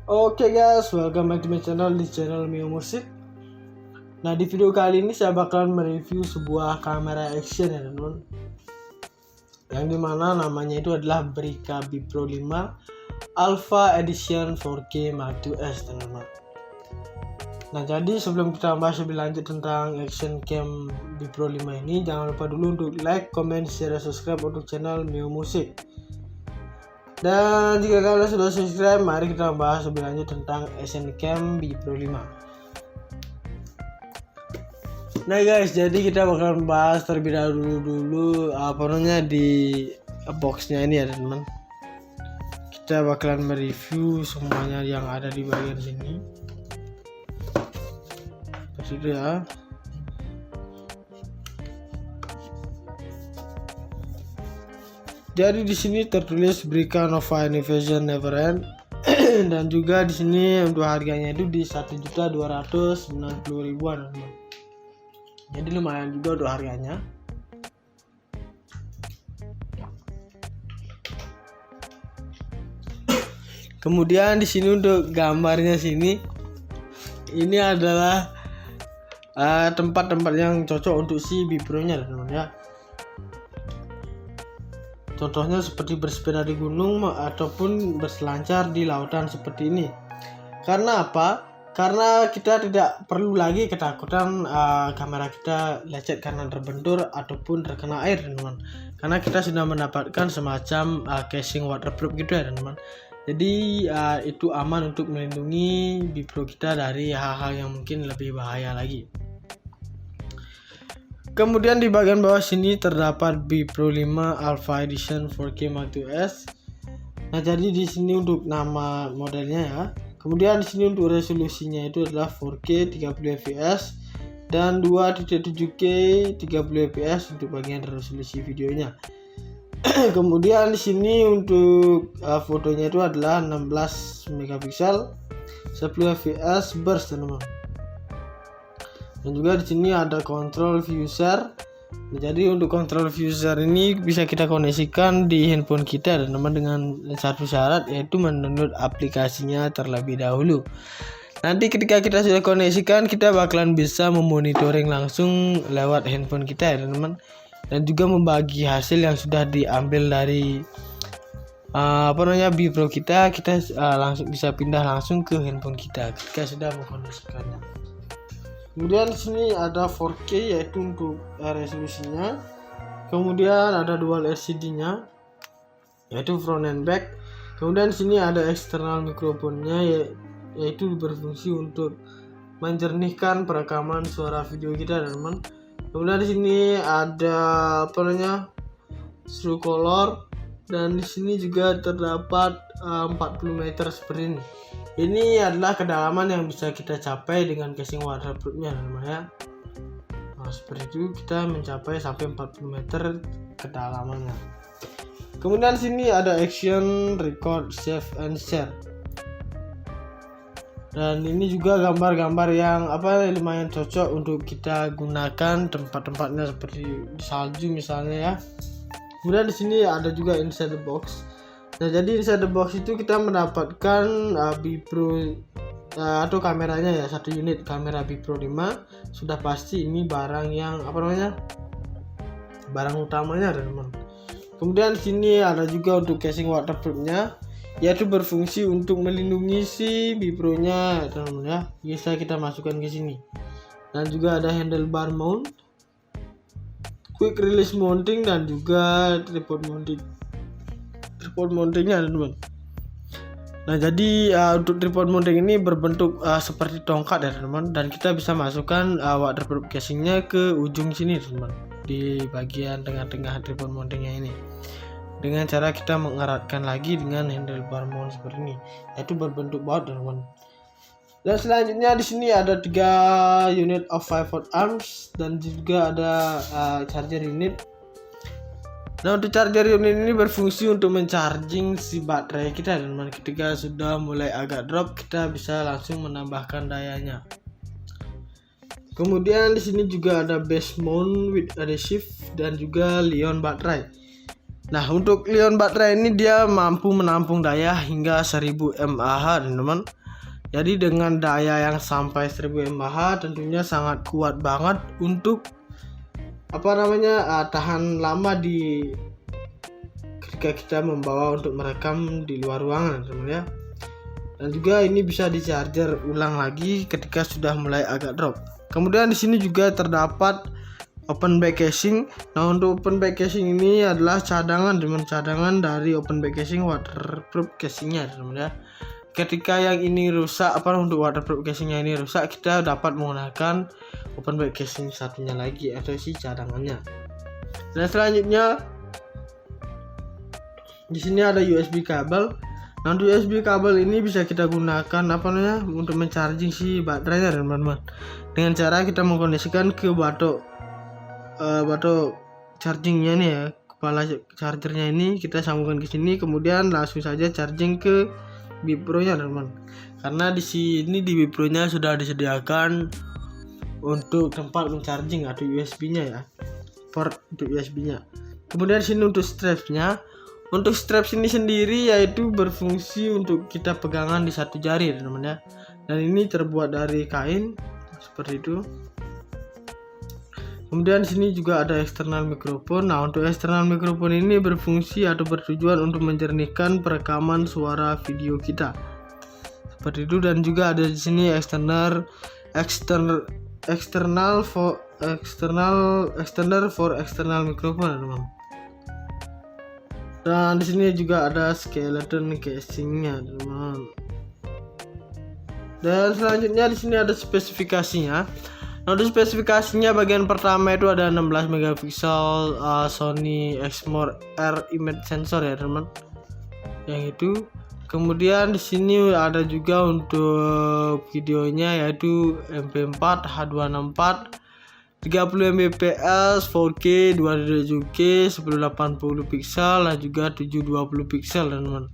Oke guys, welcome back to my channel di channel Mio Musik. Nah, di video kali ini saya bakalan mereview sebuah kamera action ya teman-teman. Yang dimana namanya itu adalah Brica B Pro 5 Alpha Edition 4K Mark IIs teman-teman. Nah, jadi sebelum kita bahas lebih lanjut tentang action cam B Pro 5 ini, jangan lupa dulu untuk like, comment, share, dan subscribe untuk channel Mio Musik. Dan jika kalian sudah subscribe, mari kita bahas lebih lanjut tentang action cam B Pro 5. Nah guys, jadi kita bakal bahas terlebih dulu apa namanya di boxnya ini ya teman-teman. Kita bakalan mereview semuanya yang ada di bagian sini. Seperti itu ya. Jadi di sini tertulis Brica Nova Innovation Never End dan juga di sini untuk harganya itu di 1.290.000 teman-teman. Jadi lumayan juga untuk harganya. Kemudian di sini untuk gambarnya sini, ini adalah tempat-tempat yang cocok untuk si B Pro-nya teman-teman ya. Contohnya seperti bersepeda di gunung ataupun berselancar di lautan seperti ini. Karena apa? Karena kita tidak perlu lagi ketakutan kamera kita lecet karena terbentur ataupun terkena air teman-teman. Karena kita sudah mendapatkan semacam casing waterproof gitu ya teman-teman. Jadi itu aman untuk melindungi B Pro kita dari hal-hal yang mungkin lebih bahaya lagi. Kemudian di bagian bawah sini terdapat B Pro 5 Alpha Edition 4K Mark IIs. Nah, jadi di sini untuk nama modelnya ya. Kemudian di sini untuk resolusinya itu adalah 4K 30 fps dan 2.7K 30 fps untuk bagian resolusi videonya. Kemudian di sini untuk fotonya itu adalah 16 megapiksel 10 fps burst teman-teman. Dan juga di sini ada control view share. Nah, jadi untuk control view share ini bisa kita koneksikan di handphone kita teman-teman dengan satu syarat, yaitu mendownload aplikasinya terlebih dahulu. Nanti ketika kita sudah koneksikan, kita bakalan bisa memonitoring langsung lewat handphone kita ya teman-teman. Dan juga membagi hasil yang sudah diambil dari B Pro kita langsung bisa pindah langsung ke handphone kita ketika sudah mengkoneksikannya. Kemudian di sini ada 4K yaitu untuk resolusinya. Kemudian ada dual LCD-nya yaitu front and back. Kemudian di sini ada eksternal mikrofonnya yaitu berfungsi untuk menjernihkan perekaman suara video kita teman-teman. Kemudian di sini ada true color dan di sini juga terdapat 40 meter seperti ini. Ini adalah kedalaman yang bisa kita capai dengan casing waterproofnya teman-teman ya. Nah, seperti itu kita mencapai sampai 40 meter kedalamannya. Kemudian di sini ada action, record, save and share. Dan ini juga gambar-gambar yang lumayan cocok untuk kita gunakan tempat-tempatnya seperti salju misalnya ya. Kemudian di sini ada juga inside the box. Nah, jadi inside the box itu kita mendapatkan B Pro atau kameranya ya, satu unit kamera B Pro 5. Sudah pasti ini barang yang barang utamanya teman-teman. Kemudian di sini ada juga untuk casing waterproofnya, yaitu berfungsi untuk melindungi si B Pro-nya teman-teman ya. Bisa kita masukkan ke sini. Dan juga ada handlebar mount, quick release mounting dan juga tripod mountingnya teman-teman. Nah, jadi untuk tripod mounting ini berbentuk seperti tongkat ya teman-teman, dan kita bisa masukkan waterproof casingnya ke ujung sini teman-teman, di bagian tengah-tengah tripod mountingnya ini, dengan cara kita mengeratkan lagi dengan handlebar mount seperti ini, yaitu berbentuk baut teman-teman. Dan selanjutnya di sini ada 3 unit of 5V arms dan juga ada charger unit. Nah, untuk charger unit ini berfungsi untuk mencharging si baterai kita teman-teman. Ketika sudah mulai agak drop, kita bisa langsung menambahkan dayanya. Kemudian di sini juga ada base mount with adhesive dan juga Li-ion baterai. Nah, untuk Li-ion baterai ini dia mampu menampung daya hingga 1000 mAh, teman-teman. Jadi dengan daya yang sampai 1000 mAh tentunya sangat kuat banget untuk tahan lama ketika kita membawa untuk merekam di luar ruangan, teman ya. Dan juga ini bisa di charger ulang lagi ketika sudah mulai agak drop. Kemudian di sini juga terdapat open back casing. Nah, untuk open back casing ini adalah cadangan dari open back casing waterproof casingnya, teman ya. Ketika yang ini rusak, untuk waterproof casingnya ini rusak, kita dapat menggunakan open back casing satunya lagi atau si cadangannya. Dan selanjutnya di sini ada USB kabel. Nah, untuk USB kabel ini bisa kita gunakan untuk mencharging si baterainya, teman-teman. Dengan cara kita mengkoneksikan ke batok chargingnya nih ya, kepala chargernya ini kita sambungkan ke sini, kemudian langsung saja charging ke Bipro-nya, teman-teman. Karena di sini di Bipro-nya sudah disediakan untuk tempat mencharging atau USB-nya ya, port untuk USB-nya. Kemudian sini untuk strapsnya. Untuk straps ini sendiri yaitu berfungsi untuk kita pegangan di satu jari, teman-teman ya. Dan ini terbuat dari kain seperti itu. Kemudian di sini juga ada eksternal mikrofon. Nah, untuk eksternal mikrofon ini berfungsi atau bertujuan untuk menjernihkan perekaman suara video kita. Seperti itu. Dan juga ada di sini extender for external mikrofon, teman. Dan di sini juga ada skeleton casingnya, teman. Dan selanjutnya di sini ada spesifikasinya. Nah, untuk spesifikasinya bagian pertama itu ada 16 megapiksel Sony Exmor R image sensor ya, teman. Yang itu. Kemudian di sini ada juga untuk videonya yaitu MP4 H264 30 Mbps 4K 277K 1080 piksel dan juga 720 piksel, teman-teman.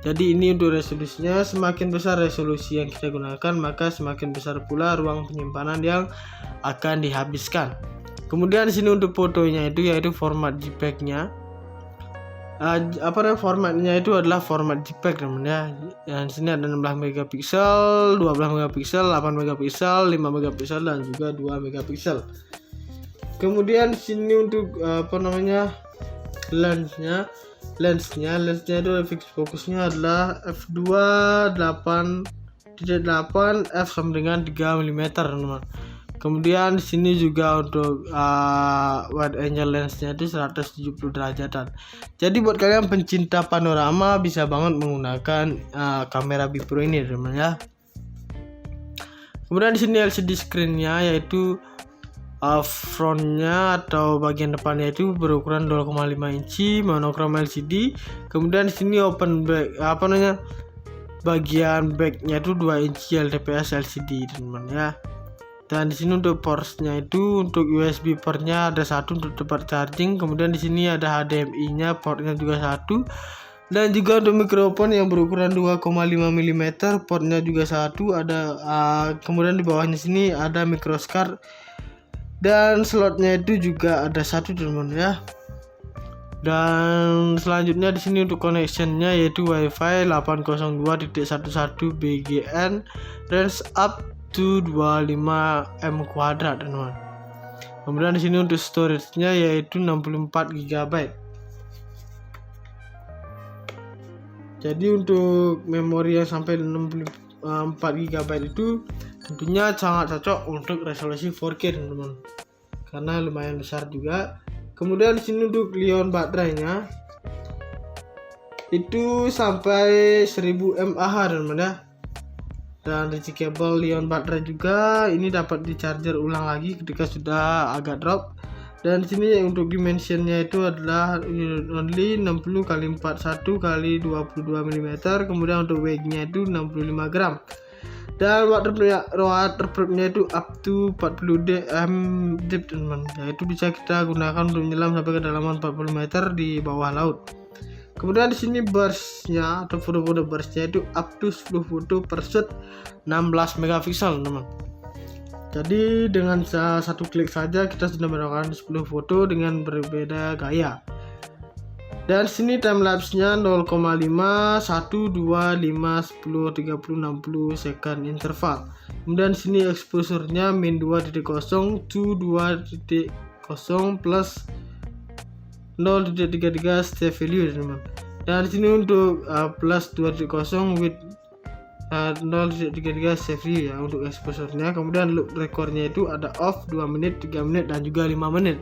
Jadi ini untuk resolusinya, semakin besar resolusi yang kita gunakan maka semakin besar pula ruang penyimpanan yang akan dihabiskan. Kemudian di sini untuk fotonya yaitu format JPEG-nya. Formatnya itu adalah format JPEG, teman ya. Dan di sini ada 16 megapiksel, 12 megapiksel, 8 megapiksel, 5 megapiksel dan juga 2 megapiksel. Kemudian di sini untuk lensnya itu fix fokusnya adalah f2.8 f sama dengan 3 mm, teman. Kemudian di sini juga untuk wide angle lensnya itu 170 derajatan. Jadi buat kalian pencinta panorama bisa banget menggunakan kamera Bipro ini, teman ya. Kemudian di sini LCD screen-nya yaitu frontnya atau bagian depannya itu berukuran 2,5 inci monokrom LCD. Kemudian di sini open back bagian backnya itu 2 inci LTPS LCD, teman ya. Dan di sini untuk portsnya itu untuk USB portnya ada satu untuk tempat charging. Kemudian di sini ada HDMI-nya, portnya juga satu. Dan juga untuk mikrofon yang berukuran 2,5 mm, portnya juga satu. Ada kemudian di bawahnya sini ada microscard dan slotnya itu juga ada satu, teman ya. Dan selanjutnya di sini untuk connectionnya yaitu WiFi 802.11 BGN range up to 25 M², teman. Kemudian di sini untuk storage-nya yaitu 64 GB. Jadi untuk memori yang sampai 64 GB itu tentunya sangat cocok untuk resolusi 4K, teman-teman. Karena lumayan besar juga. Kemudian di sini untuk Li-ion baterainya itu sampai 1000 mAh, teman ya. Dan rechargeable Li-ion baterai juga ini dapat di charger ulang lagi ketika sudah agak drop. Dan di sini untuk dimensionnya itu adalah only 60 x 41 x 22 mm. Kemudian untuk weight-nya itu 65 gram. Dan waterproof-nya itu up to 40 dm deep, teman. Yaitu bisa kita gunakan untuk menyelam sampai kedalaman 40 meter di bawah laut. Kemudian di sini burst-nya atau foto-foto burst-nya itu up to 10 foto per shoot 16 megapiksel, teman. Jadi dengan satu klik saja kita sudah mendapatkan 10 foto dengan berbeda gaya. Dan sini time lapse-nya 0,5, 1, 2, 5, 10, 30, 60 second interval. Kemudian sini exposure-nya min 2.0 to 2.0 plus 0.33 step value, teman-teman. Dan sini untuk plus 2.0 with 0.33 step value ya untuk exposure-nya. Kemudian loop record-nya itu ada off 2 menit, 3 menit dan juga 5 menit.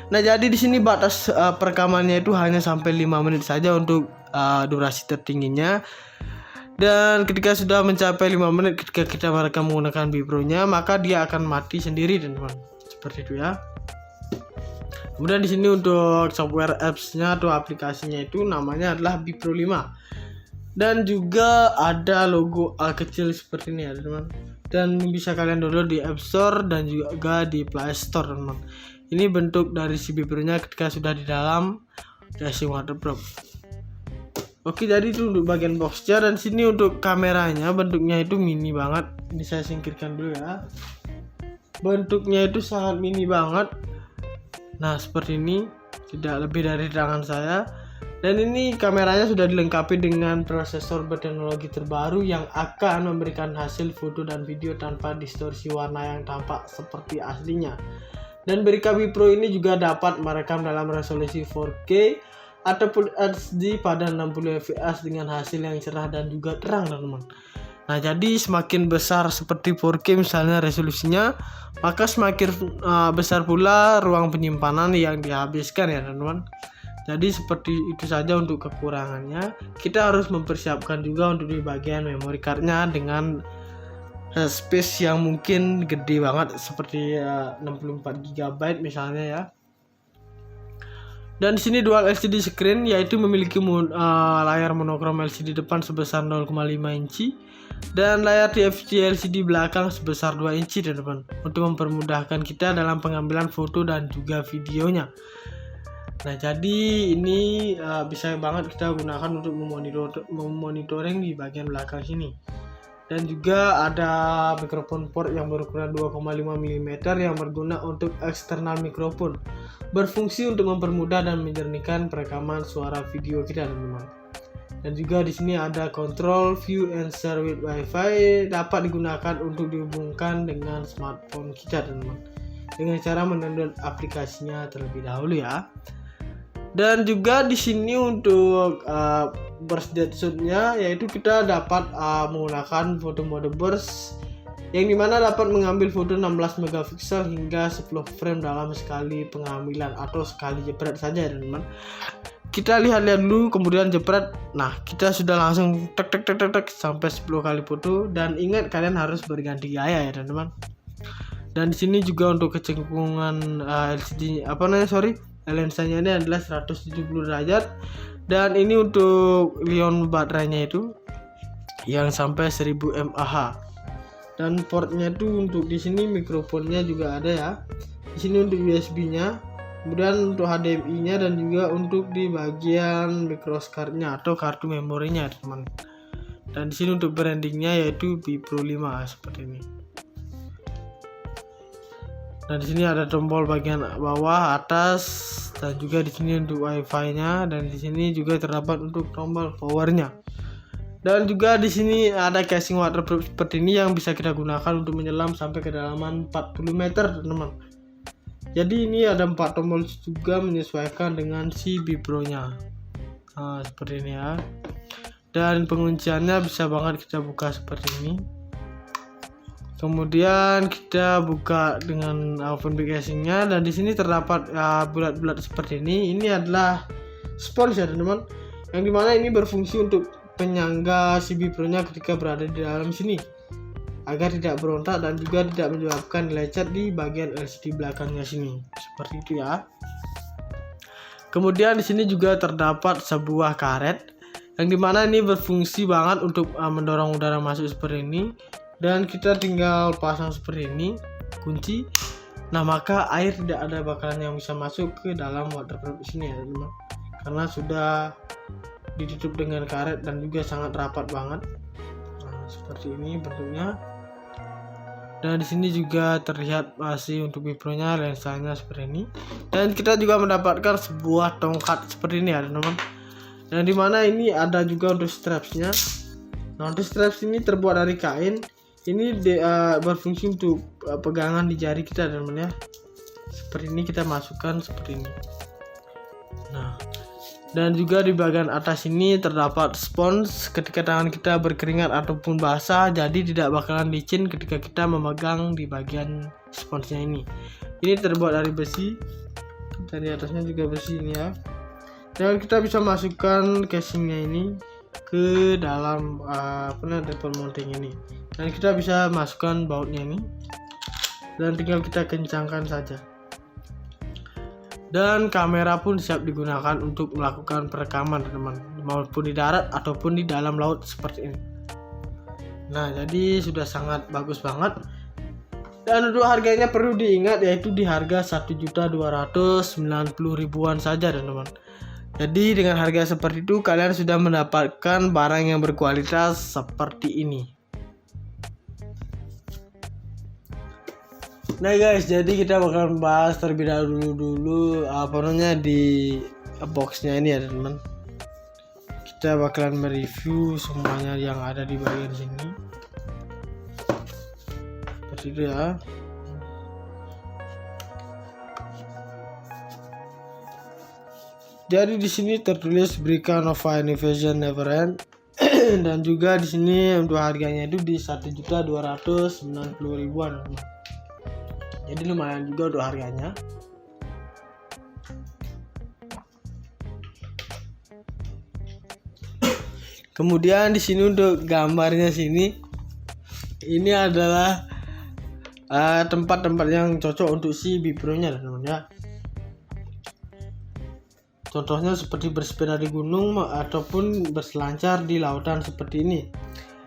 Nah, jadi di sini batas perekamannya itu hanya sampai 5 menit saja untuk durasi tertingginya. Dan ketika sudah mencapai 5 menit ketika kita merekam menggunakan Bipro-nya, maka dia akan mati sendiri, teman-teman. Seperti itu ya. Kemudian di sini untuk software apps-nya atau aplikasinya itu namanya adalah Bipro 5. Dan juga ada logo A kecil seperti ini ya, teman-teman. Dan bisa kalian download di App Store dan juga di Play Store, teman-teman. Ini bentuk dari si Bipro-nya ketika sudah di dalam casing waterproof. Oke, jadi itu untuk bagian boxnya. Dan sini untuk kameranya bentuknya itu mini banget. Ini saya singkirkan dulu ya. Bentuknya itu sangat mini banget. Nah, seperti ini, tidak lebih dari tangan saya. Dan ini kameranya sudah dilengkapi dengan prosesor berteknologi terbaru yang akan memberikan hasil foto dan video tanpa distorsi warna yang tampak seperti aslinya. Dan Berica Bipro ini juga dapat merekam dalam resolusi 4K ataupun HD pada 60 fps dengan hasil yang cerah dan juga terang, teman-teman. Nah, jadi semakin besar seperti 4K misalnya resolusinya, maka semakin besar pula ruang penyimpanan yang dihabiskan ya, teman-teman. Jadi seperti itu saja untuk kekurangannya. Kita harus mempersiapkan juga untuk di bagian memory cardnya dengan space yang mungkin gede banget seperti 64 GB misalnya ya. Dan di sini dual LCD screen, yaitu memiliki layar monokrom LCD depan sebesar 0,5 inci dan layar TFT LCD belakang sebesar 2 inci, teman-teman, untuk mempermudahkan kita dalam pengambilan foto dan juga videonya. Nah, jadi ini bisa banget kita gunakan untuk memonitoring di bagian belakang sini. Dan juga ada mikrofon port yang berukuran 2,5 mm yang berguna untuk eksternal mikrofon, berfungsi untuk mempermudah dan menjernihkan perekaman suara video kita, teman-teman. Dan juga di sini ada control view and share with wifi, dapat digunakan untuk dihubungkan dengan smartphone kita, teman-teman, dengan cara mendownload aplikasinya terlebih dahulu ya. Dan juga di sini untuk burst depth shoot-nya, yaitu kita dapat menggunakan foto mode burst yang dimana dapat mengambil foto 16 megapiksel hingga 10 frame dalam sekali pengambilan atau sekali jepret saja, teman-teman. Kita lihat-lihat dulu kemudian jepret. Nah, kita sudah langsung tek sampai 10 kali foto. Dan ingat, kalian harus berganti gaya ya, teman-teman. Dan di sini juga untuk kecengkungan lensanya ini adalah 170 derajat. Dan ini untuk ion baterainya itu yang sampai 1000 mAh. Dan portnya itu untuk di sini mikrofonnya juga ada ya. Di sini untuk USB-nya, kemudian untuk HDMI-nya dan juga untuk di bagian microscard-nya atau kartu memorinya, teman. Dan di sini untuk brandingnya yaitu Bipro 5 seperti ini. Nah, di sini ada tombol bagian bawah, atas, dan juga di sini untuk wifi-nya, dan di sini juga terdapat untuk tombol power-nya. Dan juga di sini ada casing waterproof seperti ini yang bisa kita gunakan untuk menyelam sampai kedalaman 40 meter, teman-teman. Jadi ini ada 4 tombol juga menyesuaikan dengan si Bipro-nya. Nah, seperti ini ya. Dan pengunciannya bisa banget kita buka seperti ini. Kemudian kita buka dengan open bag casingnya, dan di sini terdapat bulat-bulat seperti ini. Ini adalah spons ya, teman-teman, yang dimana ini berfungsi untuk penyangga si Bipro-nya ketika berada di dalam sini agar tidak berontak dan juga tidak menyebabkan lecet di bagian LCD belakangnya sini. Seperti itu ya. Kemudian di sini juga terdapat sebuah karet yang dimana ini berfungsi banget untuk mendorong udara masuk seperti ini. Dan kita tinggal pasang seperti ini, kunci. Nah, maka air tidak ada bakalan yang bisa masuk ke dalam waterproof sini ya, teman-teman, karena sudah ditutup dengan karet dan juga sangat rapat banget. Nah, seperti ini bentuknya. Dan di sini juga terlihat masih untuk Bipro-nya, lensanya seperti ini. Dan kita juga mendapatkan sebuah tongkat seperti ini ya teman-teman. Dan dimana ini ada juga untuk strapsnya. Nah, untuk straps ini terbuat dari kain. Ini berfungsi untuk pegangan di jari kita teman-teman ya. Seperti ini kita masukkan seperti ini. Nah, dan juga di bagian atas ini terdapat spons ketika tangan kita berkeringat ataupun basah, jadi tidak bakalan licin ketika kita memegang di bagian sponsnya ini. Ini terbuat dari besi, dan di atasnya juga besi ini ya. Dan kita bisa masukkan casingnya ini ke dalam tripod mounting ini, dan kita bisa masukkan bautnya ini, dan tinggal kita kencangkan saja. Dan kamera pun siap digunakan untuk melakukan perekaman teman-teman, maupun di darat ataupun di dalam laut seperti ini. Nah, jadi sudah sangat bagus banget. Dan untuk harganya perlu diingat, yaitu di harga 1.290.000-an saja teman-teman. Jadi dengan harga seperti itu kalian sudah mendapatkan barang yang berkualitas seperti ini. Nah guys, jadi kita bakal bahas terlebih dulu di boxnya ini ya teman-teman. Kita bakalan mereview semuanya yang ada di bagian sini. Seperti itu ya. Jadi di sini tertulis Brica Nova Innovation Never End. Dan juga di sini untuk harganya itu di 1.290.000-an. Jadi lumayan juga untuk harganya. Kemudian di sini untuk gambarnya sini, ini adalah tempat-tempat yang cocok untuk si Bipro-nya teman-teman ya. Contohnya seperti bersepeda di gunung ataupun berselancar di lautan seperti ini.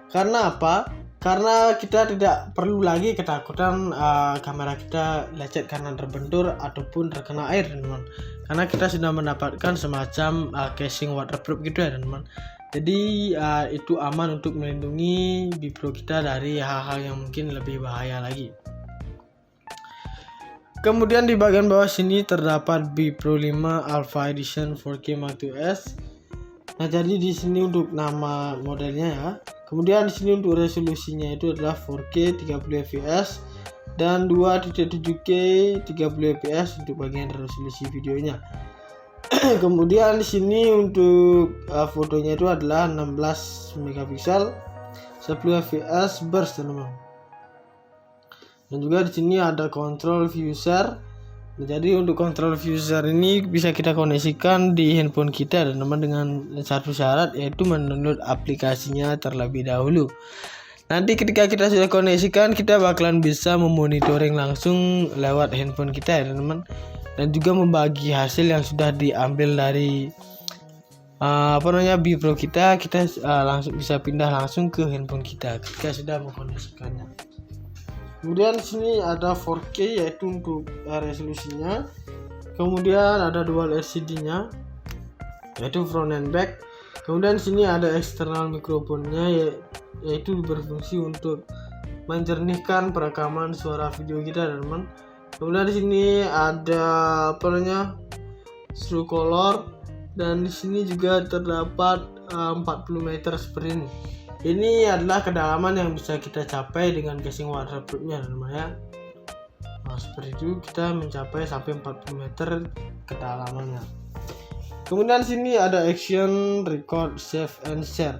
Karena apa? Karena kita tidak perlu lagi ketakutan kamera kita lecet karena terbentur ataupun terkena air teman-teman. Karena kita sudah mendapatkan semacam casing waterproof gitu ya teman-teman. Jadi itu aman untuk melindungi Bipro kita dari hal-hal yang mungkin lebih bahaya lagi. Kemudian di bagian bawah sini terdapat Bipro 5 Alpha Edition 4K Mark IIs. Nah, jadi di sini untuk nama modelnya ya. Kemudian di sini untuk resolusinya itu adalah 4K 30 fps dan 2.7K 30 fps untuk bagian resolusi videonya. Kemudian di sini untuk fotonya itu adalah 16 megapiksel 10 fps burst teman-teman. Dan juga di sini ada control view share. Nah, jadi untuk control view share ini bisa kita koneksikan di handphone kita teman-teman dengan satu syarat, yaitu mendownload aplikasinya terlebih dahulu. Nanti ketika kita sudah koneksikan, kita bakalan bisa memonitoring langsung lewat handphone kita ya teman-teman, dan juga membagi hasil yang sudah diambil dari Bipro kita langsung bisa pindah langsung ke handphone kita ketika sudah mengkoneksikannya. Kemudian di sini ada 4K yaitu untuk resolusinya. Kemudian ada dual LCD-nya yaitu front and back. Kemudian di sini ada eksternal mikrofonnya yaitu berfungsi untuk menjernihkan perekaman suara video kita teman-teman. Kemudian di sini ada true color, dan di sini juga terdapat 40 meter seperti ini. Ini adalah kedalaman yang bisa kita capai dengan casing waterproofnya teman-teman ya. Nah, seperti itu kita mencapai sampai 40 meter kedalamannya. Kemudian sini ada action, record, save and share.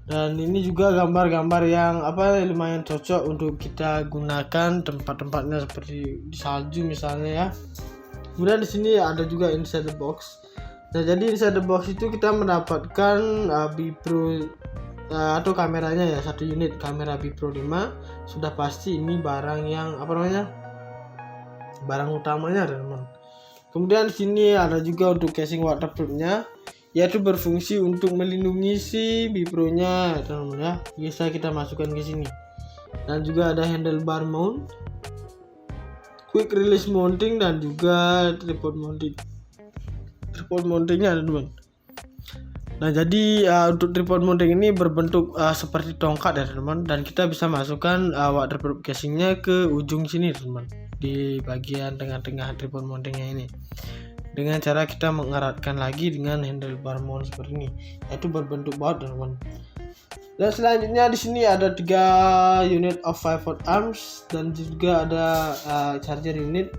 Dan ini juga gambar-gambar yang lumayan cocok untuk kita gunakan tempat-tempatnya seperti di salju misalnya ya. Kemudian di sini ada juga inside the box. Nah, jadi inside the box itu kita mendapatkan Bipro atau kameranya ya, satu unit kamera Bipro 5. Sudah pasti ini barang yang barang utamanya teman-teman. Kemudian di sini ada juga untuk casing waterproofnya, yaitu berfungsi untuk melindungi si Bipro-nya teman-teman ya. Bisa kita masukkan ke sini. Dan juga ada handlebar mount, quick release mounting, dan juga tripod mounting. Tripod mountingnya teman-teman. Nah jadi untuk tripod mounting ini berbentuk seperti tongkat ya teman-teman, dan kita bisa masukkan waterproof casingnya ke ujung sini teman-teman, di bagian tengah-tengah tripod mountingnya ini, dengan cara kita mengeratkan lagi dengan handlebar mount seperti ini, yaitu berbentuk baut teman-teman. Dan selanjutnya di sini ada 3 unit of 5V arms dan juga ada charger unit.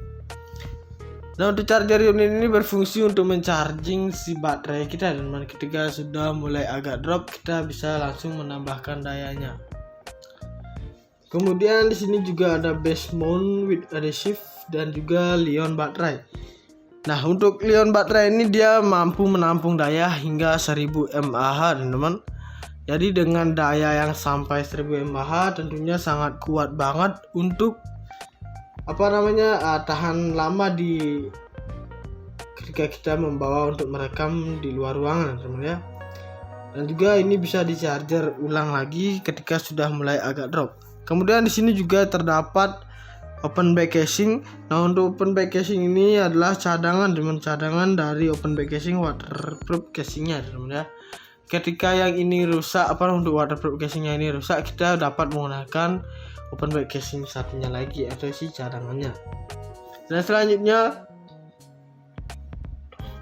Nah untuk charger unit ini berfungsi untuk mencharging si baterai kita teman-teman. Ketika sudah mulai agak drop, kita bisa langsung menambahkan dayanya. Kemudian di sini juga ada base mount with adhesive dan juga Li-ion baterai. Nah untuk Li-ion baterai ini dia mampu menampung daya hingga 1000 mAh teman-teman. Jadi dengan daya yang sampai 1000 mAh tentunya sangat kuat banget untuk tahan lama ketika kita membawa untuk merekam di luar ruangan teman ya. Dan juga ini bisa di charger ulang lagi ketika sudah mulai agak drop. Kemudian di sini juga terdapat open back casing. Nah untuk open back casing ini adalah cadangan dari open back casing waterproof casingnya teman ya. Ketika yang ini rusak, untuk waterproof casingnya ini rusak, kita dapat menggunakan open back casing satunya lagi atau si cadangannya. Dan selanjutnya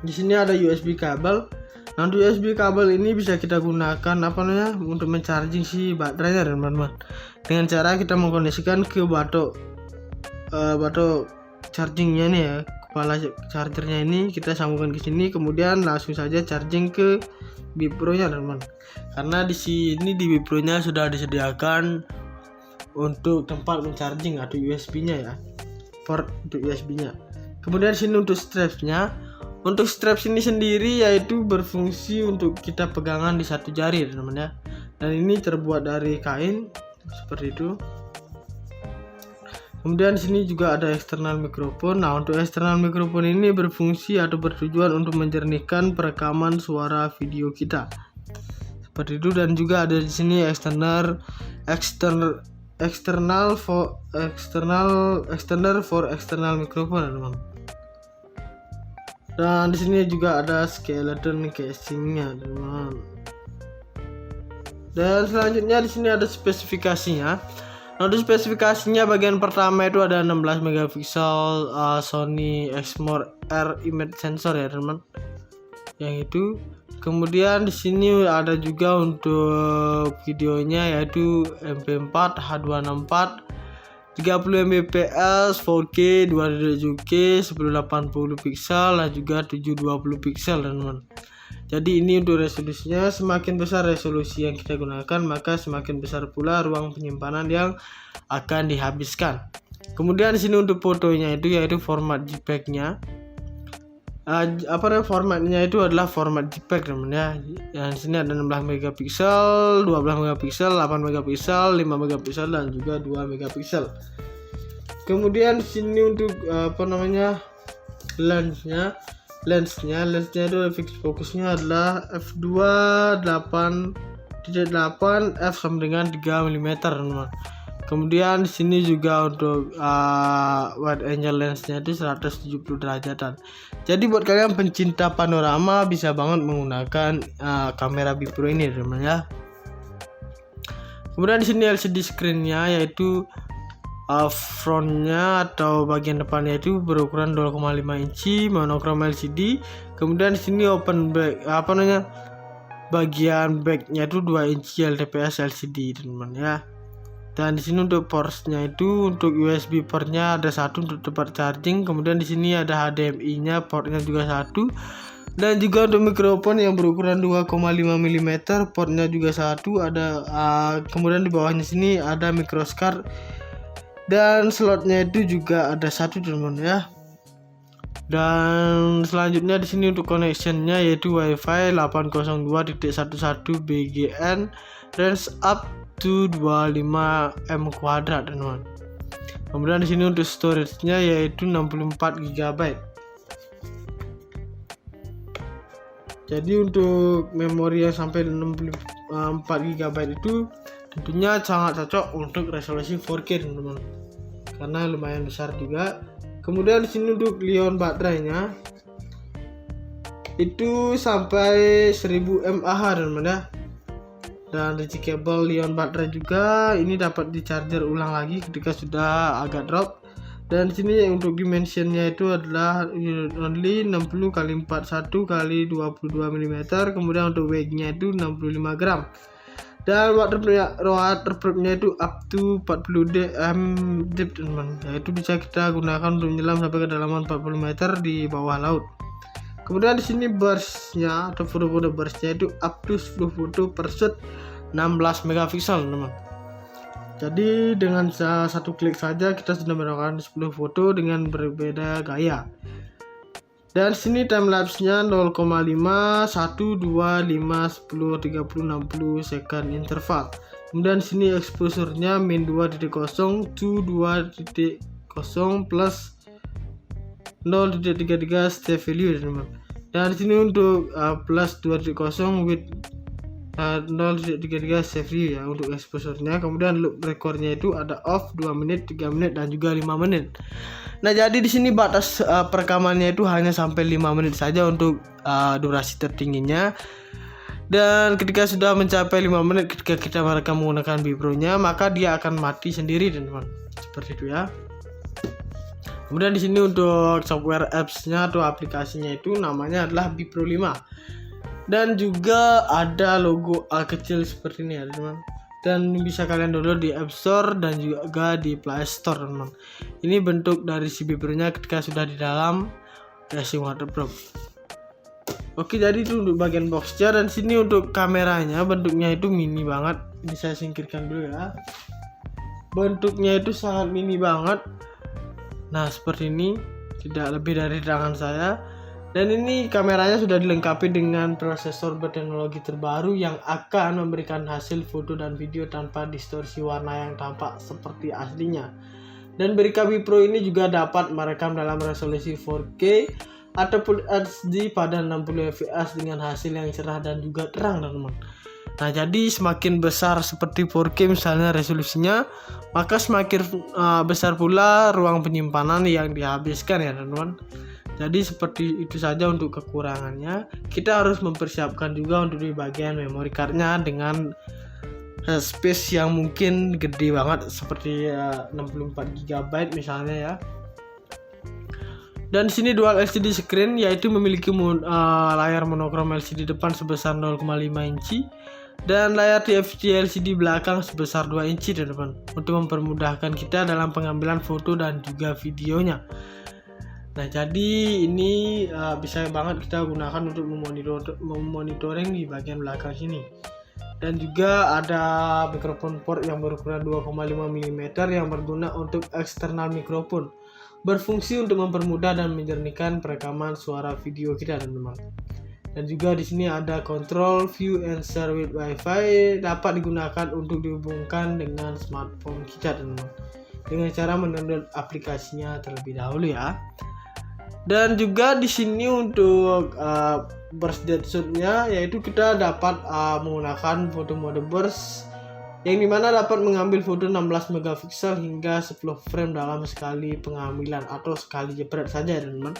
di sini ada USB kabel. Nah untuk USB kabel ini bisa kita gunakan untuk mencharging si baterainya teman-teman, dengan cara kita mengkondisikan ke batok chargingnya nih ya, kepala chargernya ini kita sambungkan ke sini, kemudian langsung saja charging ke Bipro-nya teman-teman. Karena di sini di Bipro-nya sudah disediakan untuk tempat mencharging atau USB-nya ya, port untuk USB-nya. Kemudian di sini untuk strapsnya, untuk straps ini sendiri yaitu berfungsi untuk kita pegangan di satu jari teman-teman ya. Dan ini terbuat dari kain seperti itu. Kemudian di sini juga ada eksternal mikrofon. Nah untuk eksternal mikrofon ini berfungsi atau bertujuan untuk menjernihkan perekaman suara video kita seperti itu. Dan juga ada di sini extender for external mikrofon teman-teman. Dan di sini juga ada skeleton casingnya teman-teman. Dan selanjutnya di sini ada spesifikasinya. Nah, untuk spesifikasinya bagian pertama itu ada 16 megapiksel Sony Exmor R image sensor ya teman-teman. Yang itu. Kemudian di sini ada juga untuk videonya yaitu MP4 H264 30 Mbps 4K 277K 1080 piksel dan juga 720 piksel teman-teman. Jadi ini untuk resolusinya, semakin besar resolusi yang kita gunakan maka semakin besar pula ruang penyimpanan yang akan dihabiskan. Kemudian di sini untuk fotonya itu yaitu format JPEG-nya. Formatnya itu adalah format JPEG teman ya. Yang di sini ada 16 megapiksel, 12 megapiksel, 8 megapiksel, 5 megapiksel dan juga 2 megapiksel. Kemudian di sini untuk lensnya itu fix fokusnya adalah f2.8 f sama dengan 3 mm teman-teman. Kemudian di sini juga untuk wide angle lensnya itu 170 derajatan. Jadi buat kalian pencinta panorama bisa banget menggunakan kamera Bipro ini teman ya. Kemudian di sini LCD screen-nya yaitu frontnya atau bagian depannya itu berukuran 2,5 inci monokrom LCD. Kemudian di sini open back bagian backnya itu 2 inci LTPS LCD teman-teman ya. Dan di sini untuk portsnya itu untuk USB portnya ada satu untuk tempat charging. Kemudian di sini ada HDMI-nya, portnya juga satu. Dan juga untuk mikrofon yang berukuran 2,5 mm, portnya juga satu. Ada kemudian di bawahnya sini ada microscard dan slotnya itu juga ada satu teman-teman ya. Dan selanjutnya di sini untuk connectionnya yaitu WiFi 802.11 BGN range up to 25 M2 teman-teman. Kemudian di sini untuk storage-nya yaitu 64 GB. Jadi untuk memori yang sampai 64 GB itu tentunya sangat cocok untuk resolusi 4K teman-teman. Karena lumayan besar juga. Kemudian di sini untuk Li-ion baterainya. itu sampai 1000 mAh teman-teman ya. Dan rechargeable ion baterai juga, ini dapat di charger ulang lagi ketika sudah agak drop. Dan sini untuk dimensionnya itu adalah only 60 x 41 x 22 mm. Kemudian untuk weightnya itu 65 gram. Dan waterproofnya itu up to 40 dm deep teman-teman. Yaitu bisa kita gunakan untuk menyelam sampai kedalaman 40 meter di bawah laut. Kemudian di sini burstnya atau foto-foto burstnya itu up to 10 foto per shoot 16 megapiksel teman-teman. Jadi dengan satu klik saja kita sudah mendapatkan 10 foto dengan berbeda gaya. Dan sini time lapse-nya 0,5, 1, 2, 5, 10, 30, 60 second interval. Kemudian sini exposure-nya min 2.0 to 2.0 plus 0.33 step value teman-teman. Dan di sini untuk plus 2.0 with 0.33 step value ya untuk exposure-nya. Kemudian loop record-nya itu ada off 2 menit, 3 menit dan juga 5 menit. Nah, jadi di sini batas perekamannya itu hanya sampai 5 menit saja untuk durasi tertingginya. Dan ketika sudah mencapai 5 menit ketika kita merekam menggunakan Bipro-nya, maka dia akan mati sendiri teman-teman. Seperti itu ya. Kemudian di sini untuk software apps-nya atau aplikasinya itu namanya adalah Bipro 5. Dan juga ada logo A kecil seperti ini ya teman-teman. Dan bisa kalian download di App Store dan juga di Play Store teman-teman. Ini bentuk dari si Bipro-nya ketika sudah di dalam casing waterproof. Oke, jadi itu untuk bagian boxnya. Dan sini untuk kameranya bentuknya itu mini banget. Ini saya singkirkan dulu ya. Bentuknya itu sangat mini banget. Nah, seperti ini, tidak lebih dari tangan saya. Dan ini kameranya sudah dilengkapi dengan prosesor berteknologi terbaru yang akan memberikan hasil foto dan video tanpa distorsi warna yang tampak seperti aslinya. Dan Berika Bipro ini juga dapat merekam dalam resolusi 4K ataupun HD pada 60 fps dengan hasil yang cerah dan juga terang teman-teman. Nah, jadi semakin besar seperti 4K misalnya resolusinya, maka semakin besar pula ruang penyimpanan yang dihabiskan ya teman-teman. Jadi seperti itu saja untuk kekurangannya. Kita harus mempersiapkan juga untuk di bagian memory cardnya dengan space yang mungkin gede banget seperti 64 GB misalnya ya. Dan di sini dual LCD screen, yaitu memiliki layar monokrom LCD depan sebesar 0,5 inci dan layar TFT LCD belakang sebesar 2 inci teman-teman, untuk mempermudahkan kita dalam pengambilan foto dan juga videonya. Nah, jadi ini bisa banget kita gunakan untuk memonitoring di bagian belakang sini. Dan juga ada mikrofon port yang berukuran 2,5 mm yang berguna untuk eksternal mikrofon, berfungsi untuk mempermudah dan menjernihkan perekaman suara video kita teman-teman. Dan juga di sini ada control view and share with wifi, dapat digunakan untuk dihubungkan dengan smartphone kita teman-teman, dengan cara mendownload aplikasinya terlebih dahulu ya. Dan juga di sini untuk burst depth shoot-nya, yaitu kita dapat menggunakan foto mode burst yang dimana dapat mengambil foto 16 megapiksel hingga 10 frame dalam sekali pengambilan atau sekali jepret saja teman-teman.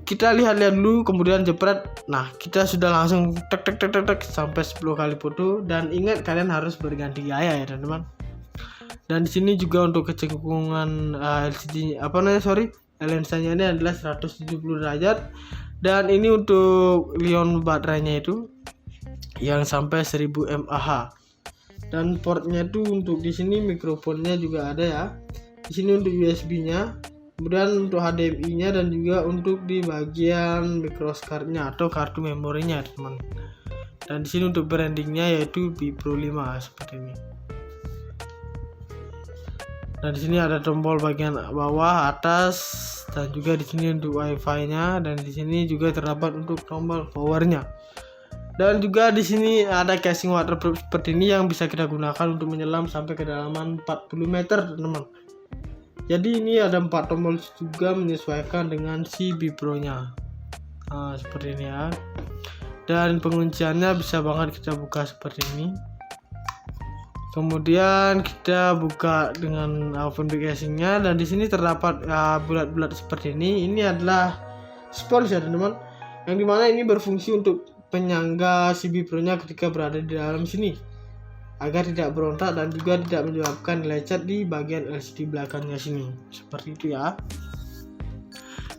Kita lihat-lihat dulu kemudian jepret. Nah, kita sudah langsung tek sampai 10 kali foto. Dan ingat, kalian harus berganti gaya ya teman-teman. Dan di sini juga untuk kecengkungan lensanya ini adalah 170 derajat. Dan ini untuk ion baterainya itu yang sampai 1000 mAh. Dan portnya itu untuk di sini mikrofonnya juga ada ya. Di sini untuk USB-nya, kemudian untuk HDMI-nya dan juga untuk di bagian microscard-nya atau kartu memorinya teman. Dan di sini untuk brandingnya yaitu Bipro 5 seperti ini. Dan di sini ada tombol bagian bawah, atas, dan juga di sini untuk Wi-Fi-nya, dan di sini juga terdapat untuk tombol power-nya. Dan juga di sini ada casing waterproof seperti ini yang bisa kita gunakan untuk menyelam sampai kedalaman 40 meter, teman-teman. Jadi ini ada 4 tombol juga menyesuaikan dengan si Bipro-nya. Nah, seperti ini ya. Dan pengunciannya bisa banget kita buka seperti ini. Kemudian kita buka dengan open back casingnya, dan di sini terdapat bulat-bulat seperti ini. Ini adalah spons ya teman-teman. yang dimana ini berfungsi untuk penyangga si Bipro-nya ketika berada di dalam sini agar tidak berontak dan juga tidak menyebabkan lecet di bagian LCD belakangnya sini, seperti itu ya.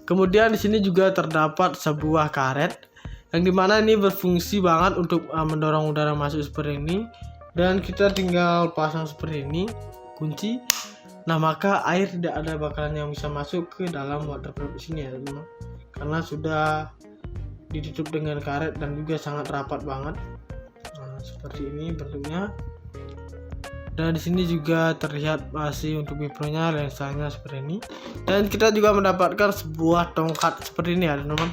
Kemudian di sini juga terdapat sebuah karet yang dimana ini berfungsi banget untuk mendorong udara masuk seperti ini, dan kita tinggal pasang seperti ini, kunci. Nah, maka air tidak ada bakalan yang bisa masuk ke dalam waterproof sini ya teman-teman, karena sudah ditutup dengan karet dan juga sangat rapat banget. Nah, seperti ini bentuknya. Dan di sini juga terlihat masih untuk Bipro-nya, lensanya seperti ini. Dan kita juga mendapatkan sebuah tongkat seperti ini ya teman-teman.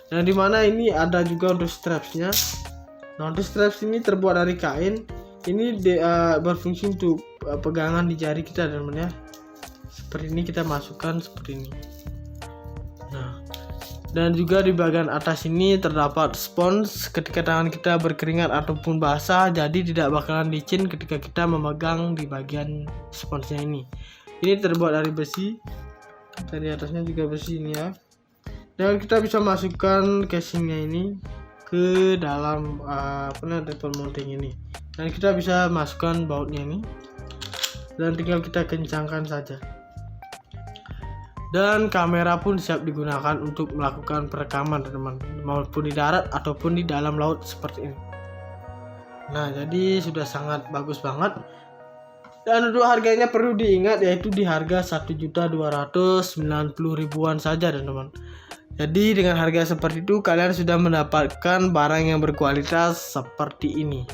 Dan dimana ini ada juga untuk strapsnya. Nah, untuk straps ini terbuat dari kain. Ini berfungsi untuk pegangan di jari kita teman-teman ya. Seperti ini kita masukkan seperti ini. Nah, dan juga di bagian atas ini terdapat spons ketika tangan kita berkeringat ataupun basah, jadi tidak bakalan licin ketika kita memegang di bagian sponsnya ini. Ini terbuat dari besi, dari atasnya juga besi ini ya. Dan kita bisa masukkan casingnya ini ke dalam table mounting ini, dan kita bisa masukkan bautnya ini, dan tinggal kita kencangkan saja. Dan kamera pun siap digunakan untuk melakukan perekaman teman-teman, maupun di darat ataupun di dalam laut seperti ini. Nah, jadi sudah sangat bagus banget. Dan untuk harganya perlu diingat, yaitu di harga 1.290.000-an saja teman-teman. Jadi dengan harga seperti itu kalian sudah mendapatkan barang yang berkualitas seperti ini.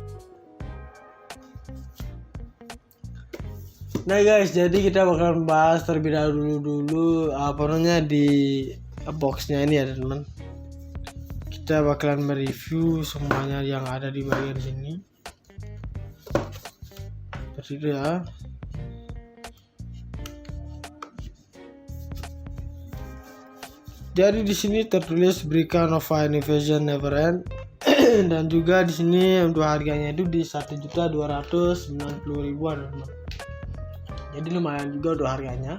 Nah guys, jadi kita bakal bahas terlebih dulu di boxnya ini ya teman-teman. Kita bakalan mereview semuanya yang ada di bagian sini. Seperti itu ya. Jadi di sini tertulis Brica Nova Innovation Never End. Dan juga di sini untuk harganya itu di 1.290.000-an teman-teman. Jadi lumayan juga untuk harganya.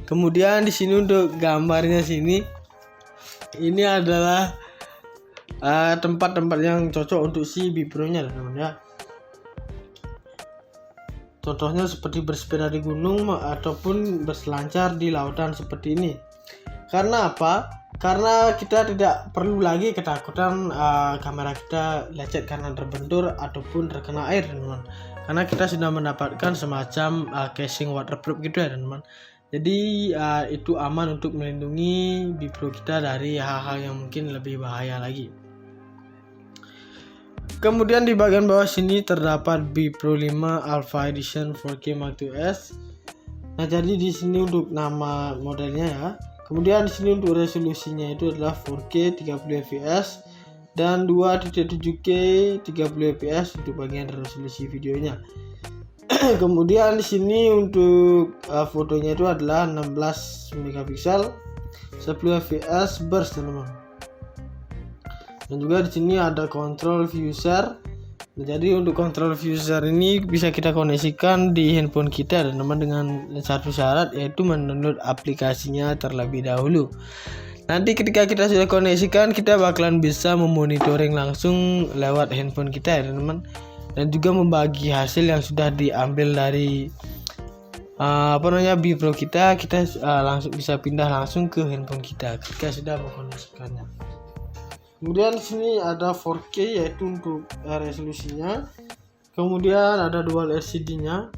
Kemudian di sini untuk gambarnya sini, ini adalah tempat-tempat yang cocok untuk si Bipro-nya teman-teman ya. Contohnya seperti bersepeda di gunung ataupun berselancar di lautan seperti ini. Karena apa? Karena kita tidak perlu lagi ketakutan kamera kita lecet karena terbentur ataupun terkena air teman-teman. Karena kita sudah mendapatkan semacam casing waterproof gitu ya teman-teman. Jadi itu aman untuk melindungi Bipro kita dari hal-hal yang mungkin lebih bahaya lagi. Kemudian di bagian bawah sini terdapat Bipro 5 Alpha Edition 4K Mark IIs. Nah, jadi di sini untuk nama modelnya ya. Kemudian di sini untuk resolusinya itu adalah 4K 30 fps dan 2.7K 30 fps untuk bagian resolusi videonya. Kemudian di sini untuk fotonya itu adalah 16 megapiksel 10 fps burst teman-teman. Dan juga di sini ada control view share. Jadi untuk control view share ini bisa kita koneksikan di handphone kita teman-teman dengan satu syarat, yaitu mendownload aplikasinya terlebih dahulu. Nanti ketika kita sudah koneksikan, kita bakalan bisa memonitoring langsung lewat handphone kita ya teman-teman, dan juga membagi hasil yang sudah diambil dari Bipro kita langsung bisa pindah langsung ke handphone kita ketika sudah mengkoneksikannya. Kemudian di sini ada 4K yaitu untuk resolusinya. Kemudian ada dual LCD-nya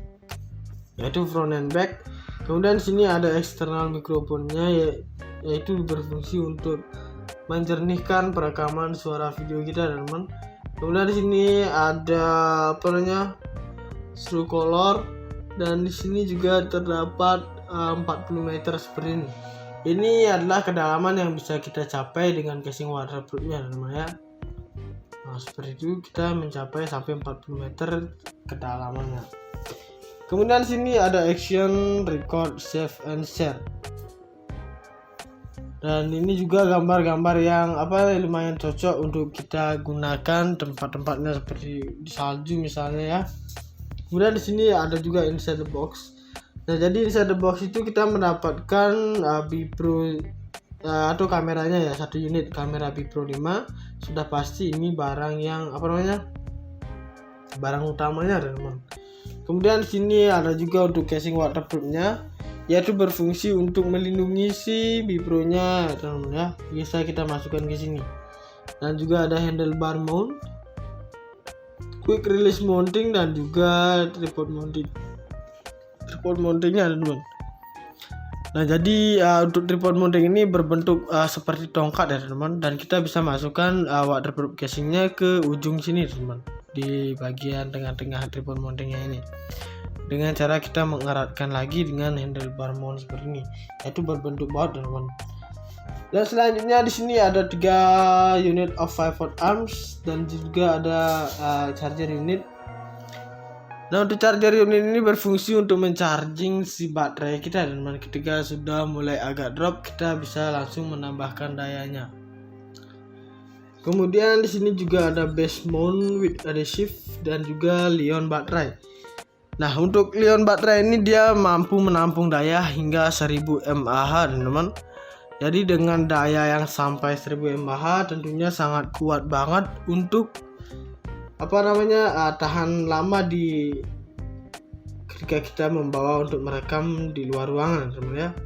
yaitu front and back. Kemudian di sini ada eksternal mikrofonnya yaitu berfungsi untuk menjernihkan perekaman suara video kita teman-teman. Kemudian di sini ada true color, dan di sini juga terdapat 40 meter seperti ini. Ini adalah kedalaman yang bisa kita capai dengan casing waterproofnya teman-teman ya. Nah, seperti itu kita mencapai sampai 40 meter kedalamannya. Kemudian sini ada action, record, save and share. Dan ini juga gambar-gambar yang lumayan cocok untuk kita gunakan tempat-tempatnya seperti di salju misalnya ya. Kemudian di sini ada juga inside the box. Nah, jadi inside the box itu kita mendapatkan Bipro atau kameranya ya, 1 unit kamera Bipro 5. Sudah pasti ini barang yang barang utamanya, teman. Kemudian di sini ada juga untuk casing waterproofnya, yaitu berfungsi untuk melindungi si Bipro-nya, teman ya. Bisa kita masukkan ke sini. Dan juga ada handlebar mount, quick release mounting, dan juga tripod mountingnya, teman. Nah, jadi untuk tripod mounting ini berbentuk seperti tongkat ya, teman, dan kita bisa masukkan waterproof casingnya ke ujung sini, teman, di bagian tengah-tengah tripod mountingnya ini, dengan cara kita mengeratkan lagi dengan handlebar mount seperti ini, yaitu berbentuk baut, teman. Dan selanjutnya di sini ada 3 unit of 5V arms dan juga ada charger unit. Nah, untuk charger unit ini berfungsi untuk mencharging si baterai kita, dan ketika sudah mulai agak drop, kita bisa langsung menambahkan dayanya. Kemudian di sini juga ada base mount with adhesive dan juga Li-ion baterai. Nah, untuk Li-ion baterai ini dia mampu menampung daya hingga 1000 mAh, teman-teman. Jadi dengan daya yang sampai 1000 mAh tentunya sangat kuat banget untuk tahan lama ketika kita membawa untuk merekam di luar ruangan, teman ya.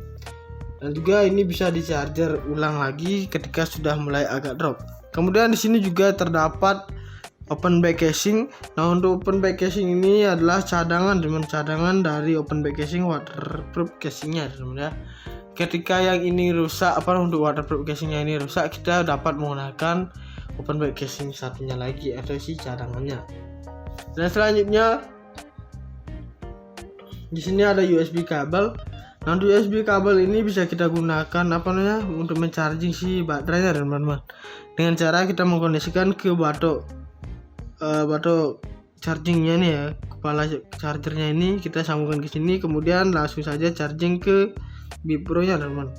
Dan juga ini bisa di charger ulang lagi ketika sudah mulai agak drop. Kemudian di sini juga terdapat open back casing. Nah, untuk open back casing ini adalah cadangan dari open back casing waterproof casingnya, teman ya. Ketika yang ini rusak, untuk waterproof casingnya ini rusak, kita dapat menggunakan open back casing satunya lagi atau si cadangannya. Dan selanjutnya di sini ada USB kabel. Nah, untuk USB kabel ini bisa kita gunakan untuk mencharging si baterainya, teman-teman. Dengan cara kita mengkoneksikan ke batok chargingnya nih ya, kepala chargernya ini kita sambungkan ke sini, kemudian langsung saja charging ke Bipro-nya, teman.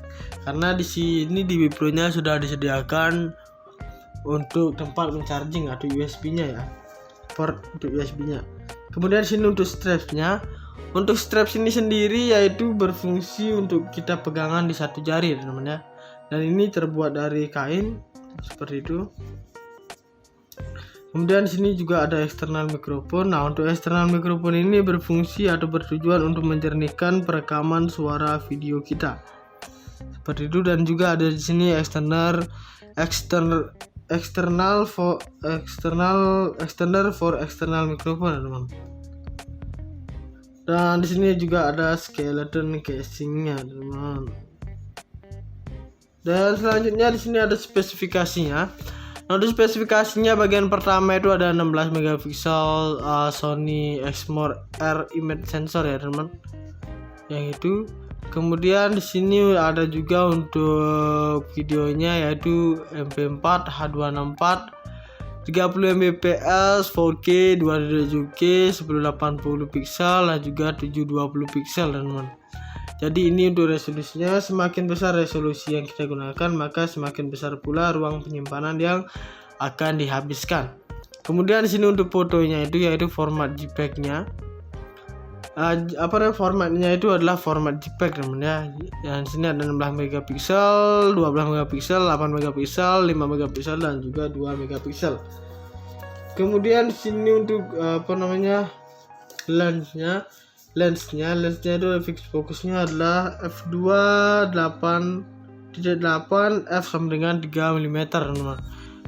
Karena di sini di Bipro-nya sudah disediakan untuk tempat mencharging atau USB-nya ya, port untuk USB-nya. Kemudian di sini untuk strapsnya. Untuk straps ini sendiri yaitu berfungsi untuk kita pegangan di satu jari, teman ya. Dan ini terbuat dari kain seperti itu. Kemudian di sini juga ada eksternal mikrofon. Nah, untuk eksternal mikrofon ini berfungsi atau bertujuan untuk menjernihkan perekaman suara video kita. Seperti itu, dan juga ada di sini extender for external mikrofon, teman. Dan di sini juga ada skeleton casingnya, teman. Dan selanjutnya di sini ada spesifikasinya. Nah, untuk spesifikasinya bagian pertama itu ada 16 megapiksel Sony Exmor R image sensor ya, teman. Yang itu. Kemudian di sini ada juga untuk videonya yaitu MP4 H264 30 Mbps 4K 227K 1080 piksel dan juga 720 piksel, teman-teman. Jadi ini untuk resolusinya. Semakin besar resolusi yang kita gunakan, maka semakin besar pula ruang penyimpanan yang akan dihabiskan. Kemudian di sini untuk fotonya itu yaitu format JPEG-nya. Formatnya itu adalah format JPEG, teman ya. Yang sini ada 16 megapiksel, 12 megapiksel, 8 megapiksel, 5 megapiksel dan juga 2 megapiksel. Kemudian di sini untuk lensnya itu fix fokusnya adalah f2.8 f sama dengan 3 mm, teman.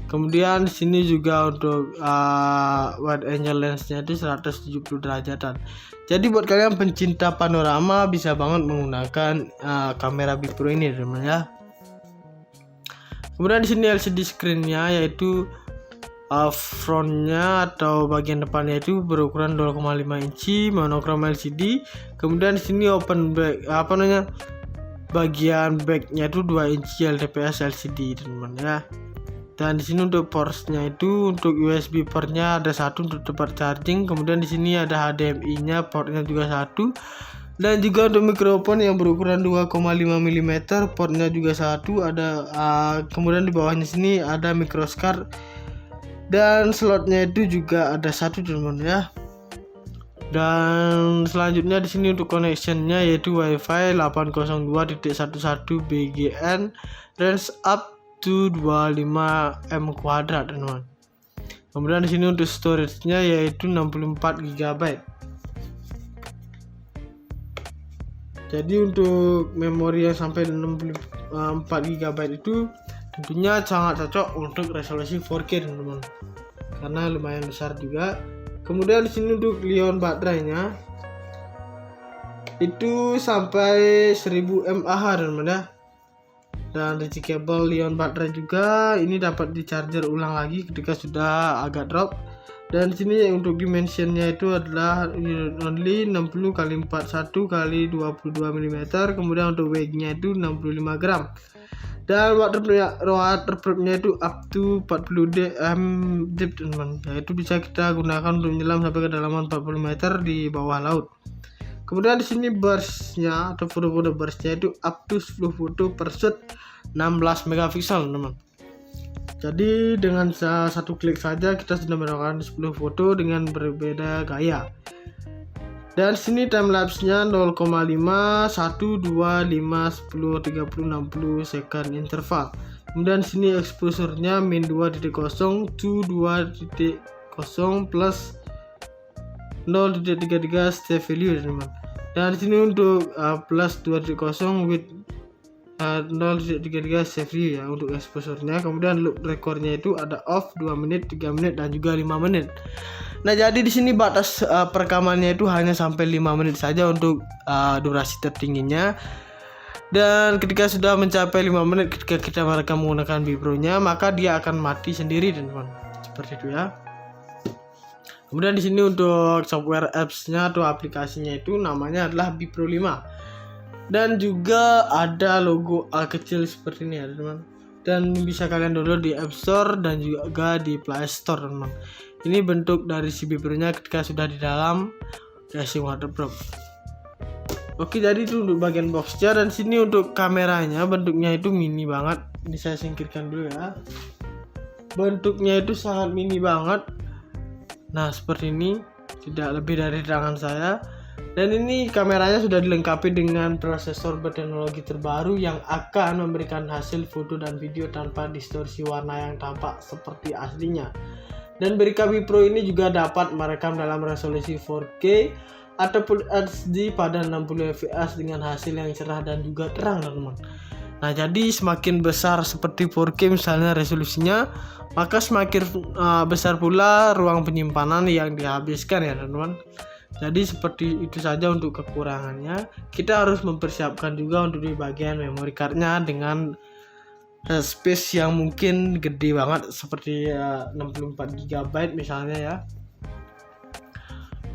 Kemudian di sini juga untuk wide angle lensnya itu 170 derajatan. Jadi buat kalian pencinta panorama bisa banget menggunakan kamera Bipro ini, teman ya. Kemudian di sini LCD screen-nya yaitu frontnya atau bagian depannya itu berukuran 2,5 inci monokrom LCD. Kemudian di sini open back bagian backnya itu 2 inci LTPS LCD, teman ya. Dan di sini untuk portsnya itu untuk USB portnya ada satu untuk tempat charging. Kemudian di sini ada HDMI-nya, portnya juga satu. Dan juga untuk mikrofon yang berukuran 2,5 mm, portnya juga satu. Ada kemudian di bawahnya sini ada microscard dan slotnya itu juga ada satu, teman ya. Dan selanjutnya di sini untuk connectionnya yaitu WiFi 802.11 BGN, range up to 25 M², teman-teman. Kemudian di sini untuk storage-nya yaitu 64 GB. Jadi untuk memori yang sampai 64 GB itu tentunya sangat cocok untuk resolusi 4K, teman-teman, karena lumayan besar juga. Kemudian di sini untuk ion baterainya itu sampai 1000 mAh, teman-teman ya. Dan rechargeable ion baterai juga, ini dapat di charger ulang lagi ketika sudah agak drop. Dan di sini untuk dimensionnya itu adalah only 60 x 41 x 22 mm. Kemudian untuk weightnya itu 65 gram. Dan waterproof-nya itu up to 40 dm deep, teman-teman. Yaitu bisa kita gunakan untuk menyelam sampai ke kedalaman 40 meter di bawah laut. Kemudian di sini burst-nya atau foto-foto burst-nya itu up to 10 foto per shoot 16 megapiksel, teman-teman. Jadi dengan satu klik saja kita sudah mendapatkan 10 foto dengan berbeda gaya. Dan sini time lapse-nya 0,5, 1, 2, 5, 10, 30, 60 second interval. Kemudian sini exposure-nya min 2.0 to 2.0 plus 0.33 step value, teman-teman. Dan di sini untuk plus 2.0 with 0.33 step value ya untuk exposure-nya. Kemudian loop record-nya itu ada off 2 menit, 3 menit dan juga 5 menit. Nah, jadi di sini batas perekamannya itu hanya sampai 5 menit saja untuk durasi tertingginya. Dan ketika sudah mencapai 5 menit ketika kita merekam menggunakan Bipro-nya, maka dia akan mati sendiri, teman-teman. Seperti itu ya. Kemudian di sini untuk software apps-nya atau aplikasinya itu namanya adalah Bipro 5. Dan juga ada logo A kecil seperti ini ya, teman-teman. Dan bisa kalian download di App Store dan juga di Play Store, teman-teman. Ini bentuk dari si Bipro-nya ketika sudah di dalam casing waterproof. Oke, jadi itu untuk bagian boxnya. Dan sini untuk kameranya bentuknya itu mini banget. Ini saya singkirkan dulu ya. Bentuknya itu sangat mini banget. Nah, seperti ini, tidak lebih dari tangan saya. Dan ini kameranya sudah dilengkapi dengan prosesor berteknologi terbaru yang akan memberikan hasil foto dan video tanpa distorsi warna yang tampak seperti aslinya. Dan Berica Bipro ini juga dapat merekam dalam resolusi 4K ataupun HD pada 60 fps dengan hasil yang cerah dan juga terang, teman-teman. Nah, jadi semakin besar seperti 4K misalnya resolusinya, maka semakin besar pula ruang penyimpanan yang dihabiskan ya, teman-teman. Jadi seperti itu saja untuk kekurangannya. Kita harus mempersiapkan juga untuk di bagian memory cardnya dengan space yang mungkin gede banget seperti 64 GB misalnya ya.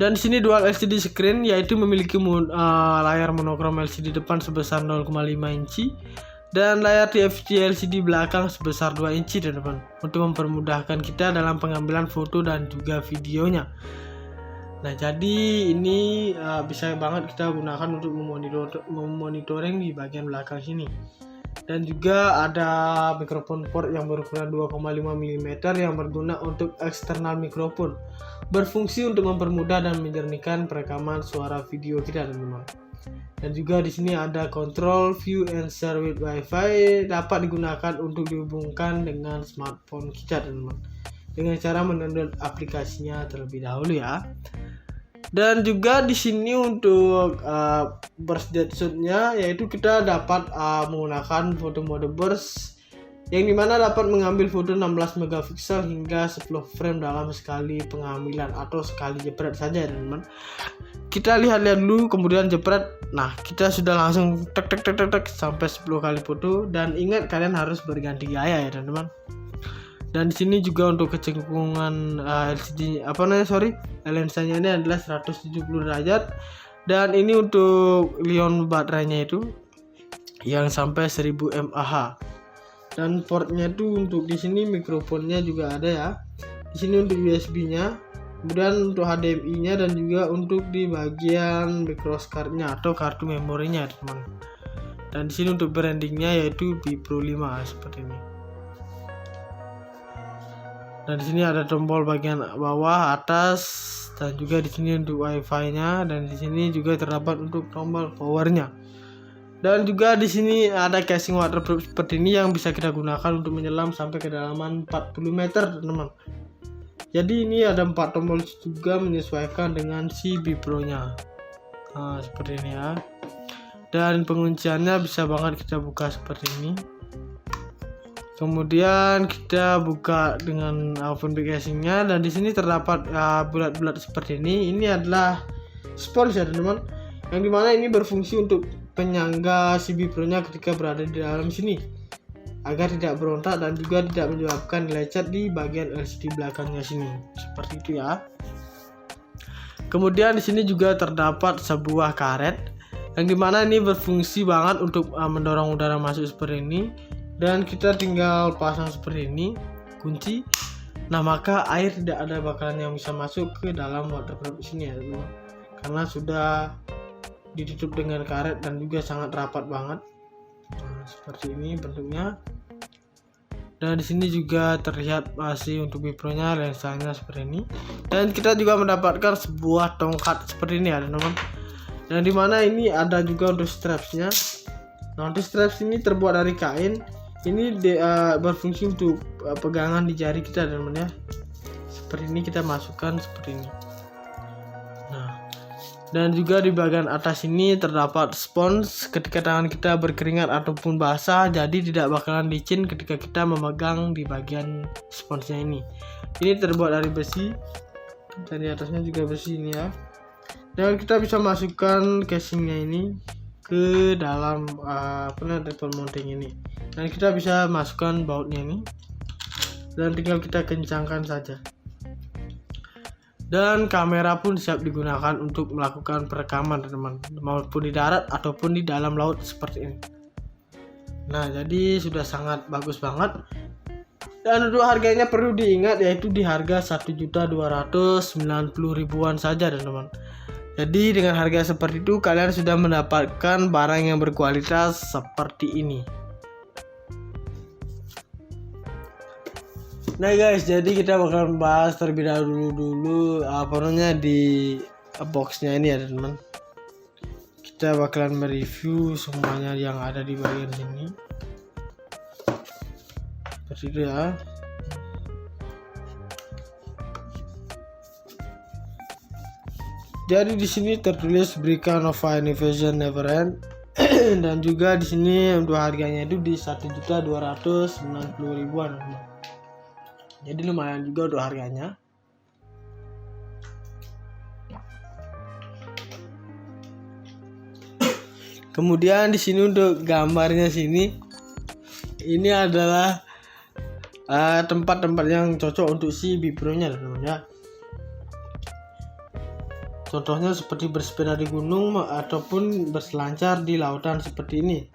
Dan di sini dual LCD screen, yaitu memiliki layar monokrom LCD depan sebesar 0,5 inci dan layar TFT LCD belakang sebesar 2 inci, teman-teman, untuk mempermudahkan kita dalam pengambilan foto dan juga videonya. Nah, jadi ini bisa banget kita gunakan untuk memonitoring di bagian belakang sini. Dan juga ada mikrofon port yang berukuran 2,5 mm yang berguna untuk eksternal mikrofon, berfungsi untuk mempermudah dan menjernihkan perekaman suara video kita, teman-teman. Dan juga di sini ada control view and share with Wi-Fi, dapat digunakan untuk dihubungkan dengan smartphone kita, teman-teman, dengan cara mendownload aplikasinya terlebih dahulu ya. Dan juga di sini untuk burst depth shoot-nya, yaitu kita dapat menggunakan foto mode burst yang dimana dapat mengambil foto 16 megapiksel hingga 10 frame dalam sekali pengambilan atau sekali jepret saja, teman-teman. Kita lihat-lihat dulu kemudian jepret. Nah, kita sudah langsung tek sampai 10 kali foto. Dan ingat, kalian harus berganti gaya ya, teman-teman. Dan di sini juga untuk kecengkungan lensanya ini adalah 170 derajat. Dan ini untuk ion baterainya itu yang sampai 1000 mAh. Dan portnya itu untuk di sini mikrofonnya juga ada ya. Di sini untuk USB-nya, kemudian untuk HDMI-nya dan juga untuk di bagian microscard-nya atau kartu memorinya, teman. Dan di sini untuk brandingnya yaitu Bipro 5 seperti ini. Dan di sini ada tombol bagian bawah, atas, dan juga di sini untuk wifi-nya, dan di sini juga terdapat untuk tombol powernya. Dan juga di sini ada casing waterproof seperti ini yang bisa kita gunakan untuk menyelam sampai kedalaman 40 meter, teman-teman. Jadi ini ada 4 tombol juga menyesuaikan dengan si Bipro-nya. Nah, seperti ini ya. Dan pengunciannya bisa banget kita buka seperti ini. Kemudian kita buka dengan open back casingnya, dan di sini terdapat bulat-bulat seperti ini. Ini adalah spons ya, teman-teman, yang dimana ini berfungsi untuk penyangga si Bipro-nya ketika berada di dalam sini agar tidak berontak dan juga tidak menyebabkan lecet di bagian LCD belakangnya sini, seperti itu ya. Kemudian di sini juga terdapat sebuah karet yang dimana ini berfungsi banget untuk mendorong udara masuk seperti ini, dan kita tinggal pasang seperti ini, kunci. Nah, maka air tidak ada bakalan yang bisa masuk ke dalam waterproof sini ya, teman-teman, karena sudah ditutup dengan karet dan juga sangat rapat banget. Nah, seperti ini bentuknya. Dan di sini juga terlihat masih untuk Bipro-nya, lensanya seperti ini. Dan kita juga mendapatkan sebuah tongkat seperti ini ya, teman-teman. Dan dimana ini ada juga untuk strapsnya. Nah, untuk straps ini terbuat dari kain. Ini berfungsi untuk pegangan di jari kita, teman-teman ya. Seperti ini kita masukkan seperti ini. Dan juga di bagian atas ini terdapat spons ketika tangan kita berkeringat ataupun basah, jadi tidak bakalan licin ketika kita memegang di bagian sponsnya ini. Ini terbuat dari besi, dan di atasnya juga besi ini ya. Dan kita bisa masukkan casingnya ini ke dalam default mounting ini, dan kita bisa masukkan bautnya ini, dan tinggal kita kencangkan saja. Dan kamera pun siap digunakan untuk melakukan perekaman, teman-teman, maupun di darat ataupun di dalam laut seperti ini. Nah, jadi sudah sangat bagus banget. Dan untuk harganya perlu diingat, yaitu di harga 1.290.000-an saja, teman-teman. Jadi dengan harga seperti itu kalian sudah mendapatkan barang yang berkualitas seperti ini. Nah guys, jadi kita bakal bahas terlebih dulu di boxnya ini ya, teman-teman. Kita bakalan mereview semuanya yang ada di bagian sini. Seperti itu ya. Jadi di sini tertulis berikan Nova Innovation Never End. Dan juga di sini untuk harganya itu di 1.290.000-an. Jadi lumayan juga untuk harganya. Kemudian di sini untuk gambarnya sini, ini adalah tempat-tempat yang cocok untuk si Bipro-nya, teman-teman ya. Contohnya seperti bersepeda di gunung ataupun berselancar di lautan seperti ini.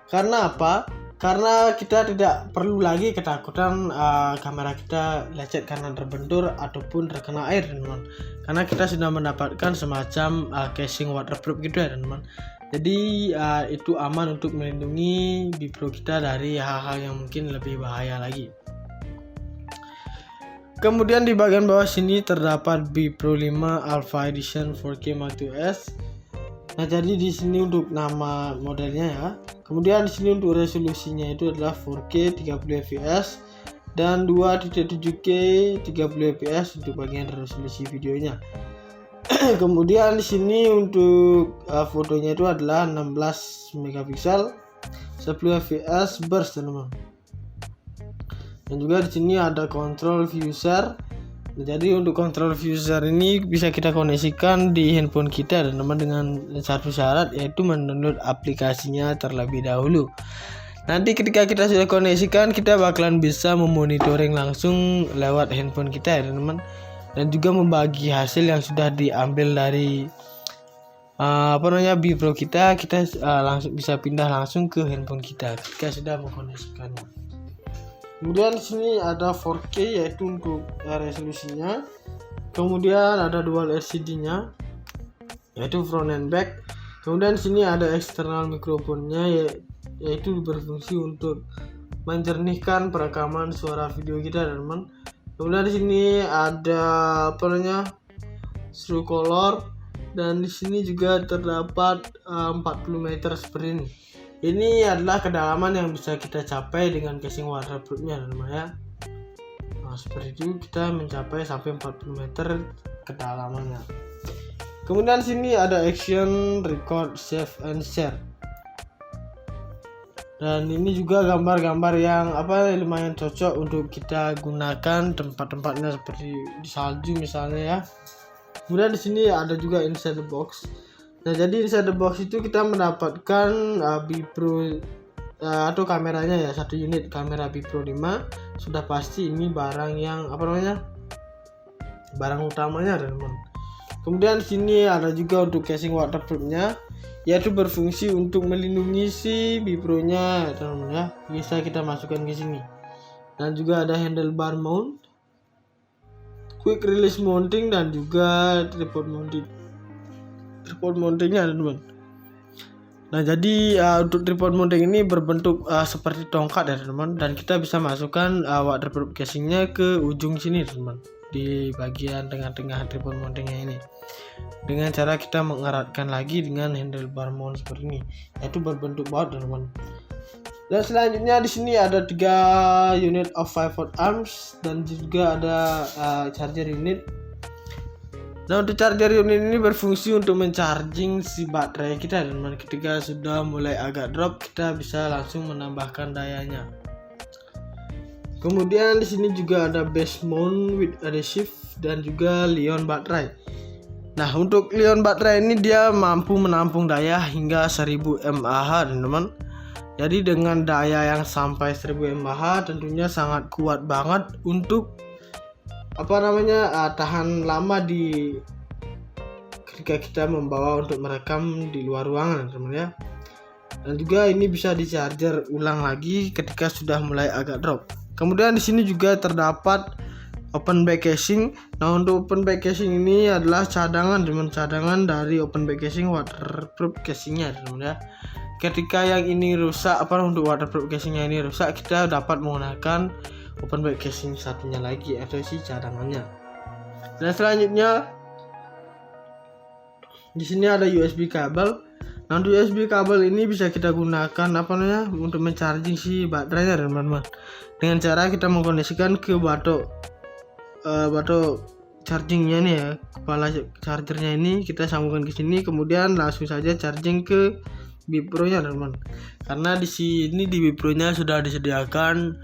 Karena apa? Karena kita tidak perlu lagi ketakutan kamera kita lecet karena terbentur ataupun terkena air, teman-teman. Karena kita sudah mendapatkan semacam casing waterproof gitu ya, teman-teman. Jadi itu aman untuk melindungi Bipro kita dari hal-hal yang mungkin lebih bahaya lagi. Kemudian di bagian bawah sini terdapat Bipro 5 Alpha Edition 4K Mark IIs. Nah, jadi di sini untuk nama modelnya ya. Kemudian di sini untuk resolusinya itu adalah 4K 30 fps dan 2.7K 30 fps untuk bagian resolusi videonya. Kemudian di sini untuk fotonya itu adalah 16 megapiksel 10 fps burst, teman-teman. Dan juga di sini ada control user. Nah, jadi untuk control user ini bisa kita koneksikan di handphone kita, teman-teman, dengan satu syarat, yaitu mendownload aplikasinya terlebih dahulu. Nanti ketika kita sudah koneksikan, kita bakalan bisa memonitoring langsung lewat handphone kita ya, teman-teman, dan juga membagi hasil yang sudah diambil dari Bipro kita langsung bisa pindah langsung ke handphone kita ketika sudah mengkoneksikannya. Kemudian di sini ada 4K yaitu untuk resolusinya. Kemudian ada dual LCD-nya yaitu front and back. Kemudian di sini ada eksternal mikrofonnya yaitu berfungsi untuk menjernihkan perekaman suara video kita, teman-teman. Kemudian di sini ada true color, dan di sini juga terdapat 40 meter seperti ini. Ini adalah kedalaman yang bisa kita capai dengan casing waterproofnya teman-teman ya. Nah, seperti itu kita mencapai sampai 40 meter kedalamannya. Kemudian sini ada action, record, save, and share. Dan ini juga gambar-gambar yang lumayan cocok untuk kita gunakan tempat-tempatnya seperti di salju misalnya ya. Kemudian di sini ada juga inside the box. Nah, jadi inside the box itu kita mendapatkan Bipro atau kameranya ya, satu unit kamera Bipro 5. Sudah pasti ini barang yang barang utamanya teman-teman. Kemudian di sini ada juga untuk casing waterproofnya, yaitu berfungsi untuk melindungi si Bipro-nya teman-teman ya. Bisa kita masukkan ke sini. Dan juga ada handlebar mount, quick release mounting, dan juga tripod mountingnya teman-teman. Nah, jadi untuk tripod mounting ini berbentuk seperti tongkat ya teman-teman, dan kita bisa masukkan waterproof casingnya ke ujung sini teman-teman, di bagian tengah-tengah tripod mountingnya ini, dengan cara kita mengeratkan lagi dengan handlebar mount seperti ini, yaitu berbentuk baut teman-teman. Dan selanjutnya di sini ada 3 unit of 5V arms, dan juga ada charger unit. Nah, untuk charger unit ini berfungsi untuk mencharging si baterai kita teman-teman. Ketika sudah mulai agak drop, kita bisa langsung menambahkan dayanya. Kemudian di sini juga ada base mount with adhesive dan juga Li-ion baterai. Nah, untuk Li-ion baterai ini dia mampu menampung daya hingga 1000 mAh teman-teman. Jadi dengan daya yang sampai 1000 mAh tentunya sangat kuat banget untuk tahan lama ketika kita membawa untuk merekam di luar ruangan teman-teman ya. Dan juga ini bisa di charger ulang lagi ketika sudah mulai agak drop. Kemudian di sini juga terdapat open back casing. Nah, untuk open back casing ini adalah cadangan dari open back casing waterproof casingnya teman-teman ya. Ketika yang ini rusak, untuk waterproof casingnya ini rusak, kita dapat menggunakan open back casing satunya lagi atau si cadangannya. Dan selanjutnya di sini ada USB kabel. Nah, untuk USB kabel ini bisa kita gunakan untuk mencharging si baterainya teman-teman. Dengan cara kita mengkoneksikan ke batok chargingnya nih ya, kepala chargernya ini kita sambungkan ke sini, kemudian langsung saja charging ke Bipro-nya teman-teman. Karena di sini di Bipro-nya sudah disediakan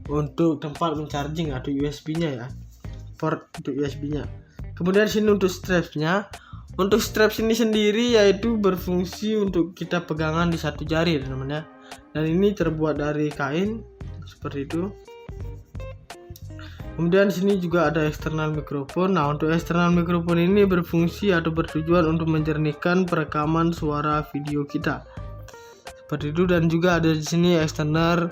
untuk tempat mencharging atau USB-nya ya, port untuk USB-nya. Kemudian sini untuk strapsnya. Untuk straps ini sendiri yaitu berfungsi untuk kita pegangan di satu jari teman-teman ya. Dan ini terbuat dari kain seperti itu. Kemudian sini juga ada eksternal mikrofon. Nah, untuk eksternal mikrofon ini berfungsi atau bertujuan untuk menjernihkan perekaman suara video kita. Seperti itu. Dan juga ada di sini extender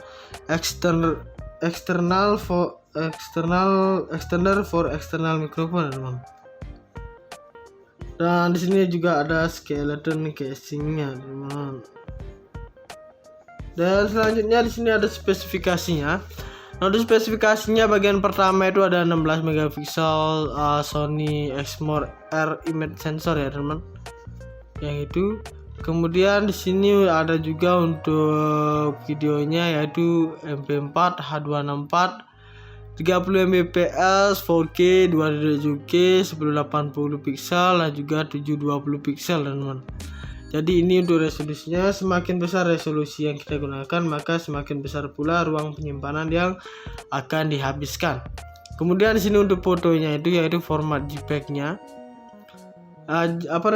for external mikrofon teman-teman. Dan di sini juga ada skeleton casingnya teman-teman. Dan selanjutnya di sini ada spesifikasinya. Nah, untuk spesifikasinya bagian pertama itu ada 16 megapiksel Sony Exmor R image sensor ya teman-teman. Yang itu. Kemudian di sini ada juga untuk videonya yaitu MP4 H264 30 Mbps 4K 2.7K 1080 piksel dan juga 720 piksel teman-teman. Jadi ini untuk resolusinya, semakin besar resolusi yang kita gunakan maka semakin besar pula ruang penyimpanan yang akan dihabiskan. Kemudian di sini untuk fotonya itu yaitu format JPEG-nya.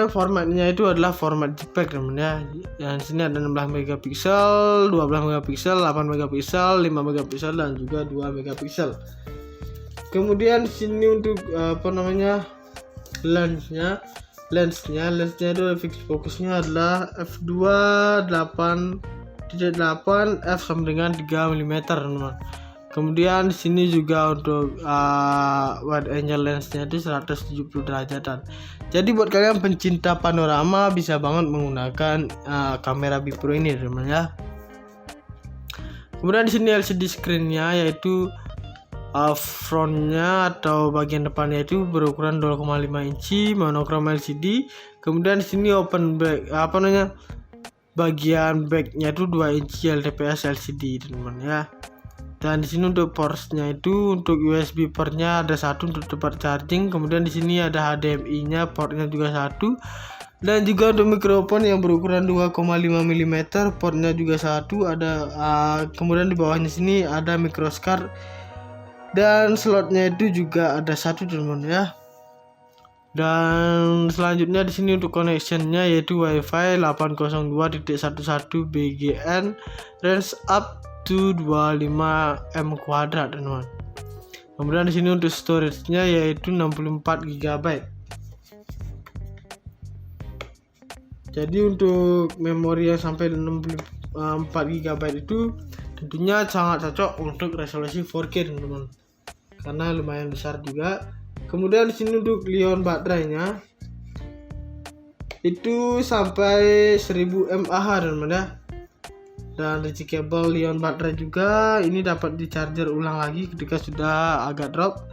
Formatnya itu adalah format JPEG teman-teman ya. Yang di sini ada 16 megapiksel, 12 megapiksel, 8 megapiksel, 5 megapiksel dan juga 2 megapiksel. Kemudian di sini untuk lensnya itu fix fokusnya adalah f2.8 f sama dengan 3 mm teman-teman. Kemudian di sini juga untuk wide angle lensnya itu 170 derajatan. Jadi buat kalian pencinta panorama bisa banget menggunakan kamera Bipro ini teman-teman ya. Kemudian di sini LCD screen-nya yaitu frontnya atau bagian depannya itu berukuran 2,5 inci monokrom LCD. Kemudian di sini open back bagian backnya itu 2 inci LTPS LCD teman-teman ya. Dan di sini untuk portsnya itu untuk USB portnya ada satu untuk tempat charging. Kemudian di sini ada HDMI-nya, portnya juga satu. Dan juga untuk mikrofon yang berukuran 2,5 mm, portnya juga satu. Ada kemudian di bawahnya sini ada microSCAR dan slotnya itu juga ada satu teman-teman ya. Dan selanjutnya di sini untuk connectionnya yaitu WiFi 802.11 BGN, range up to 25 m², teman-teman. Kemudian di sini untuk storage-nya yaitu 64 GB. Jadi untuk memori yang sampai 64 GB itu tentunya sangat cocok untuk resolusi 4K, teman-teman. Karena lumayan besar juga. Kemudian di sini untuk ion baterainya itu sampai 1000 mAh, teman-teman ya. Dan rechargeable ion baterai juga, ini dapat di charger ulang lagi ketika sudah agak drop.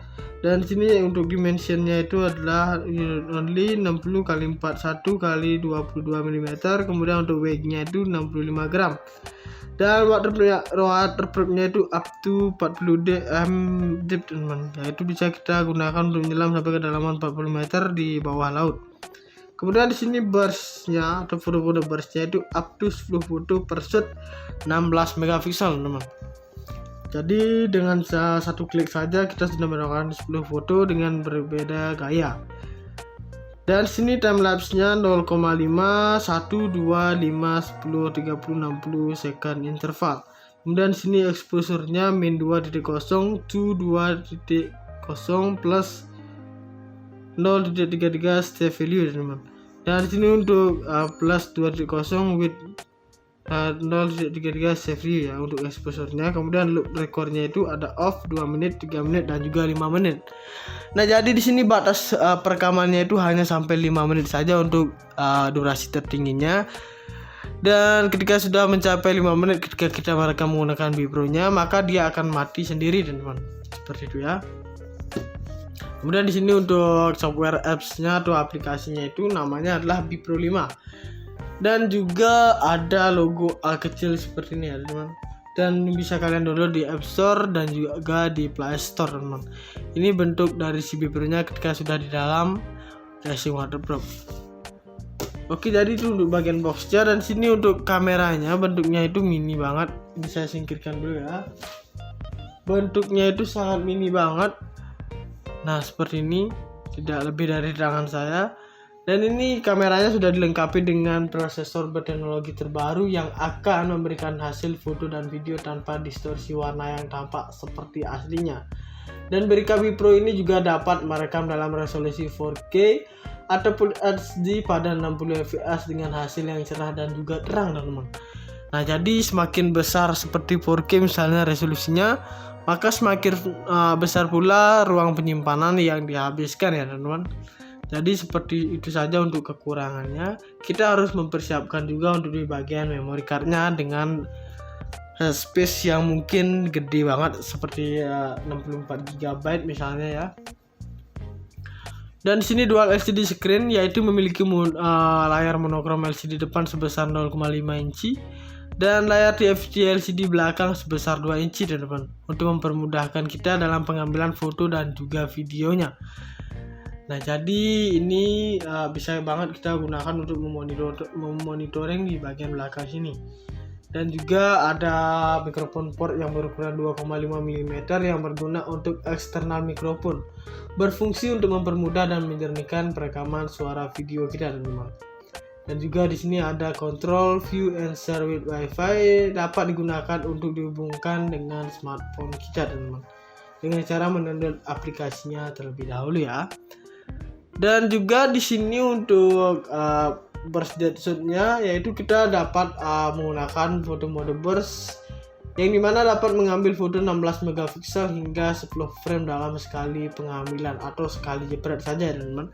Dan di sini untuk dimensionnya itu adalah only 60 x 41 x 22 mm. Kemudian untuk weightnya itu 65 gram. Dan waterproof-nya itu up to 40 dm deep, teman-teman. Yaitu bisa kita gunakan untuk menyelam sampai kedalaman 40 meter di bawah laut. Kemudian di sini burst-nya atau foto-foto burst-nya itu up to 10 foto per shoot 16 megapiksel, teman-teman. Jadi dengan satu klik saja kita sudah mendapatkan 10 foto dengan berbeda gaya. Dan sini time lapse-nya 0,5, 1, 2, 5, 10, 30, 60 second interval. Kemudian sini exposure-nya min 2.0 to 2.0 plus 0.33 step value, teman-teman. Dan di sini untuk plus 2.0 with 0.33 step value ya untuk exposure-nya. Kemudian loop record-nya itu ada off 2 menit, 3 menit dan juga 5 menit. Nah, jadi di sini batas perekamannya itu hanya sampai 5 menit saja untuk durasi tertingginya. Dan ketika sudah mencapai 5 menit ketika kita merekam menggunakan Bipro-nya, maka dia akan mati sendiri, teman-teman. Seperti itu ya. Kemudian di sini untuk software apps-nya atau aplikasinya itu namanya adalah Bipro 5. Dan juga ada logo A kecil seperti ini ya, teman-teman. Dan bisa kalian download di App Store dan juga di Play Store, teman-teman. Ini bentuk dari si Bipro-nya ketika sudah di dalam casing waterproof. Oke, jadi itu untuk bagian boxnya. Dan sini untuk kameranya bentuknya itu mini banget. Bisa singkirkan dulu ya. Bentuknya itu sangat mini banget. Nah, seperti ini, tidak lebih dari tangan saya. Dan ini kameranya sudah dilengkapi dengan prosesor berteknologi terbaru yang akan memberikan hasil foto dan video tanpa distorsi warna yang tampak seperti aslinya. Dan Berica Bipro ini juga dapat merekam dalam resolusi 4K ataupun HD pada 60 fps dengan hasil yang cerah dan juga terang, teman-teman. Nah, jadi semakin besar seperti 4K misalnya resolusinya, maka semakin besar pula ruang penyimpanan yang dihabiskan ya, teman-teman. Jadi seperti itu saja untuk kekurangannya. Kita harus mempersiapkan juga untuk di bagian memory cardnya dengan space yang mungkin gede banget seperti 64 GB misalnya ya. Dan di sini dual LCD screen, yaitu memiliki layar monokrom LCD depan sebesar 0,5 inci dan layar TFT LCD belakang sebesar 2 inci, teman-teman, untuk mempermudahkan kita dalam pengambilan foto dan juga videonya. Nah, jadi ini bisa banget kita gunakan untuk memonitoring di bagian belakang sini. Dan juga ada mikrofon port yang berukuran 2,5 mm yang berguna untuk eksternal mikrofon, berfungsi untuk mempermudah dan menjernihkan perekaman suara video kita, teman-teman. Dan juga di sini ada control view and share with Wi-Fi, dapat digunakan untuk dihubungkan dengan smartphone kita, teman-teman, dengan cara mendownload aplikasinya terlebih dahulu ya. Dan juga di sini untuk burst depth shoot-nya, yaitu kita dapat menggunakan foto mode burst yang dimana dapat mengambil foto 16 megapiksel hingga 10 frame dalam sekali pengambilan atau sekali jepret saja, teman-teman.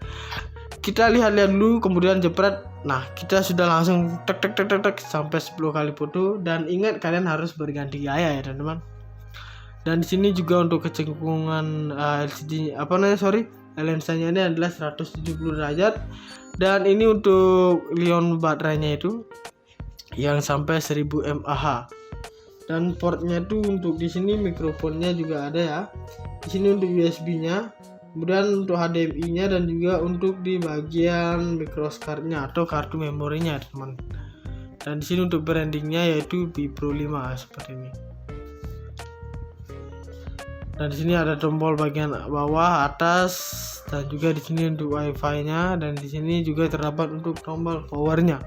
Kita lihat-lihat dulu kemudian jepret. Nah, kita sudah langsung tek sampai 10 kali foto. Dan ingat, kalian harus berganti gaya ya, teman-teman. Dan di sini juga untuk kecekungan lensanya ini adalah 170 derajat. Dan ini untuk ion baterainya itu yang sampai 1000 mAh. Dan portnya itu untuk di sini mikrofonnya juga ada ya. Di sini untuk USB-nya, kemudian untuk HDMI-nya, dan juga untuk di bagian microscard-nya atau kartu memorinya, teman. Dan di sini untuk brandingnya yaitu B Pro 5 seperti ini. Dan di sini ada tombol bagian bawah, atas, dan juga di sini untuk WiFi-nya, dan di sini juga terdapat untuk tombol power-nya.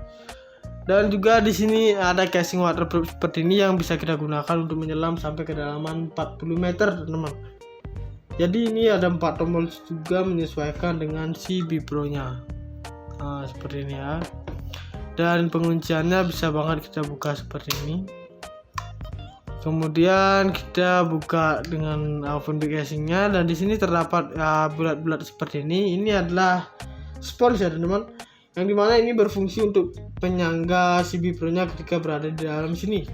Dan juga di sini ada casing waterproof seperti ini yang bisa kita gunakan untuk menyelam sampai kedalaman 40 meter, teman-teman. Jadi ini ada 4 tombol juga menyesuaikan dengan si B Pro-nya. Nah, seperti ini ya. Dan pengunciannya bisa banget kita buka seperti ini. Kemudian kita buka dengan open bag casingnya, dan di sini terdapat bulat-bulat seperti ini. Ini adalah spons ya, teman-teman, yang dimana ini berfungsi untuk penyangga si B Pro-nya ketika berada di dalam sini,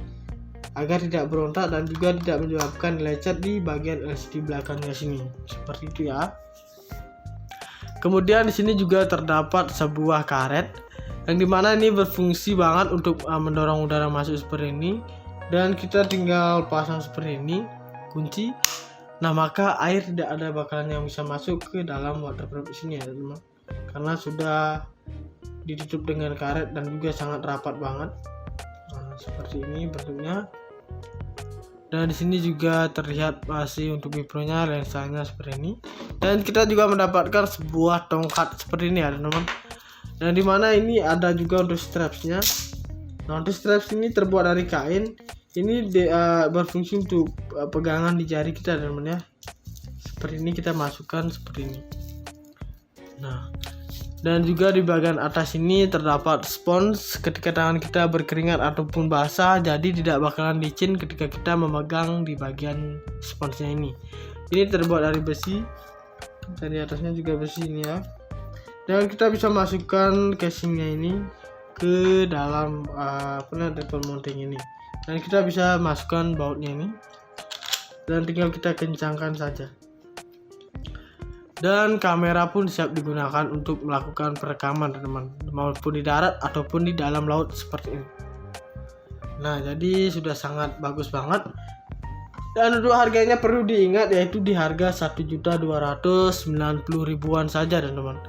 agar tidak berontak dan juga tidak menyebabkan lecet di bagian LCD belakangnya sini, seperti itu ya. Kemudian di sini juga terdapat sebuah karet yang dimana ini berfungsi banget untuk mendorong udara masuk seperti ini. Dan kita tinggal pasang seperti ini, kunci. Nah, maka air tidak ada bakalan yang bisa masuk ke dalam waterproof sini ya, teman-teman, karena sudah ditutup dengan karet dan juga sangat rapat banget. Nah, seperti ini bentuknya. Dan di sini juga terlihat masih untuk B Pro-nya, lensanya seperti ini. Dan kita juga mendapatkan sebuah tongkat seperti ini ya, teman-teman. Dan dimana ini ada juga untuk straps-nya. Nah, untuk straps ini terbuat dari kain. Ini berfungsi untuk pegangan di jari kita, teman-teman ya. Seperti ini kita masukkan seperti ini. Nah, dan juga di bagian atas ini terdapat spons ketika tangan kita berkeringat ataupun basah, jadi tidak bakalan licin ketika kita memegang di bagian sponsnya ini. Ini terbuat dari besi, dan di atasnya juga besi ini ya. Dan kita bisa masukkan casingnya ini ke dalam tripod mounting ini. Dan kita bisa masukkan bautnya ini, dan tinggal kita kencangkan saja. Dan kamera pun siap digunakan untuk melakukan perekaman, teman-teman, maupun di darat ataupun di dalam laut seperti ini. Nah, jadi sudah sangat bagus banget. Dan untuk harganya perlu diingat yaitu di harga 1.290.000-an saja, teman-teman.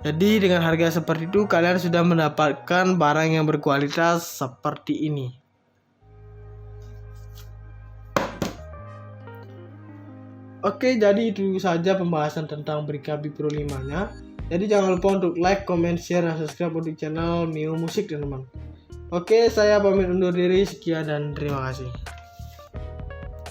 Jadi dengan harga seperti itu kalian sudah mendapatkan barang yang berkualitas seperti ini. Oke, jadi itu saja pembahasan tentang Brica B Pro 5-nya. Jadi jangan lupa untuk like, comment, share, dan subscribe untuk channel Neo Musik, teman-teman. Oke, saya pamit undur diri. Sekian dan terima kasih.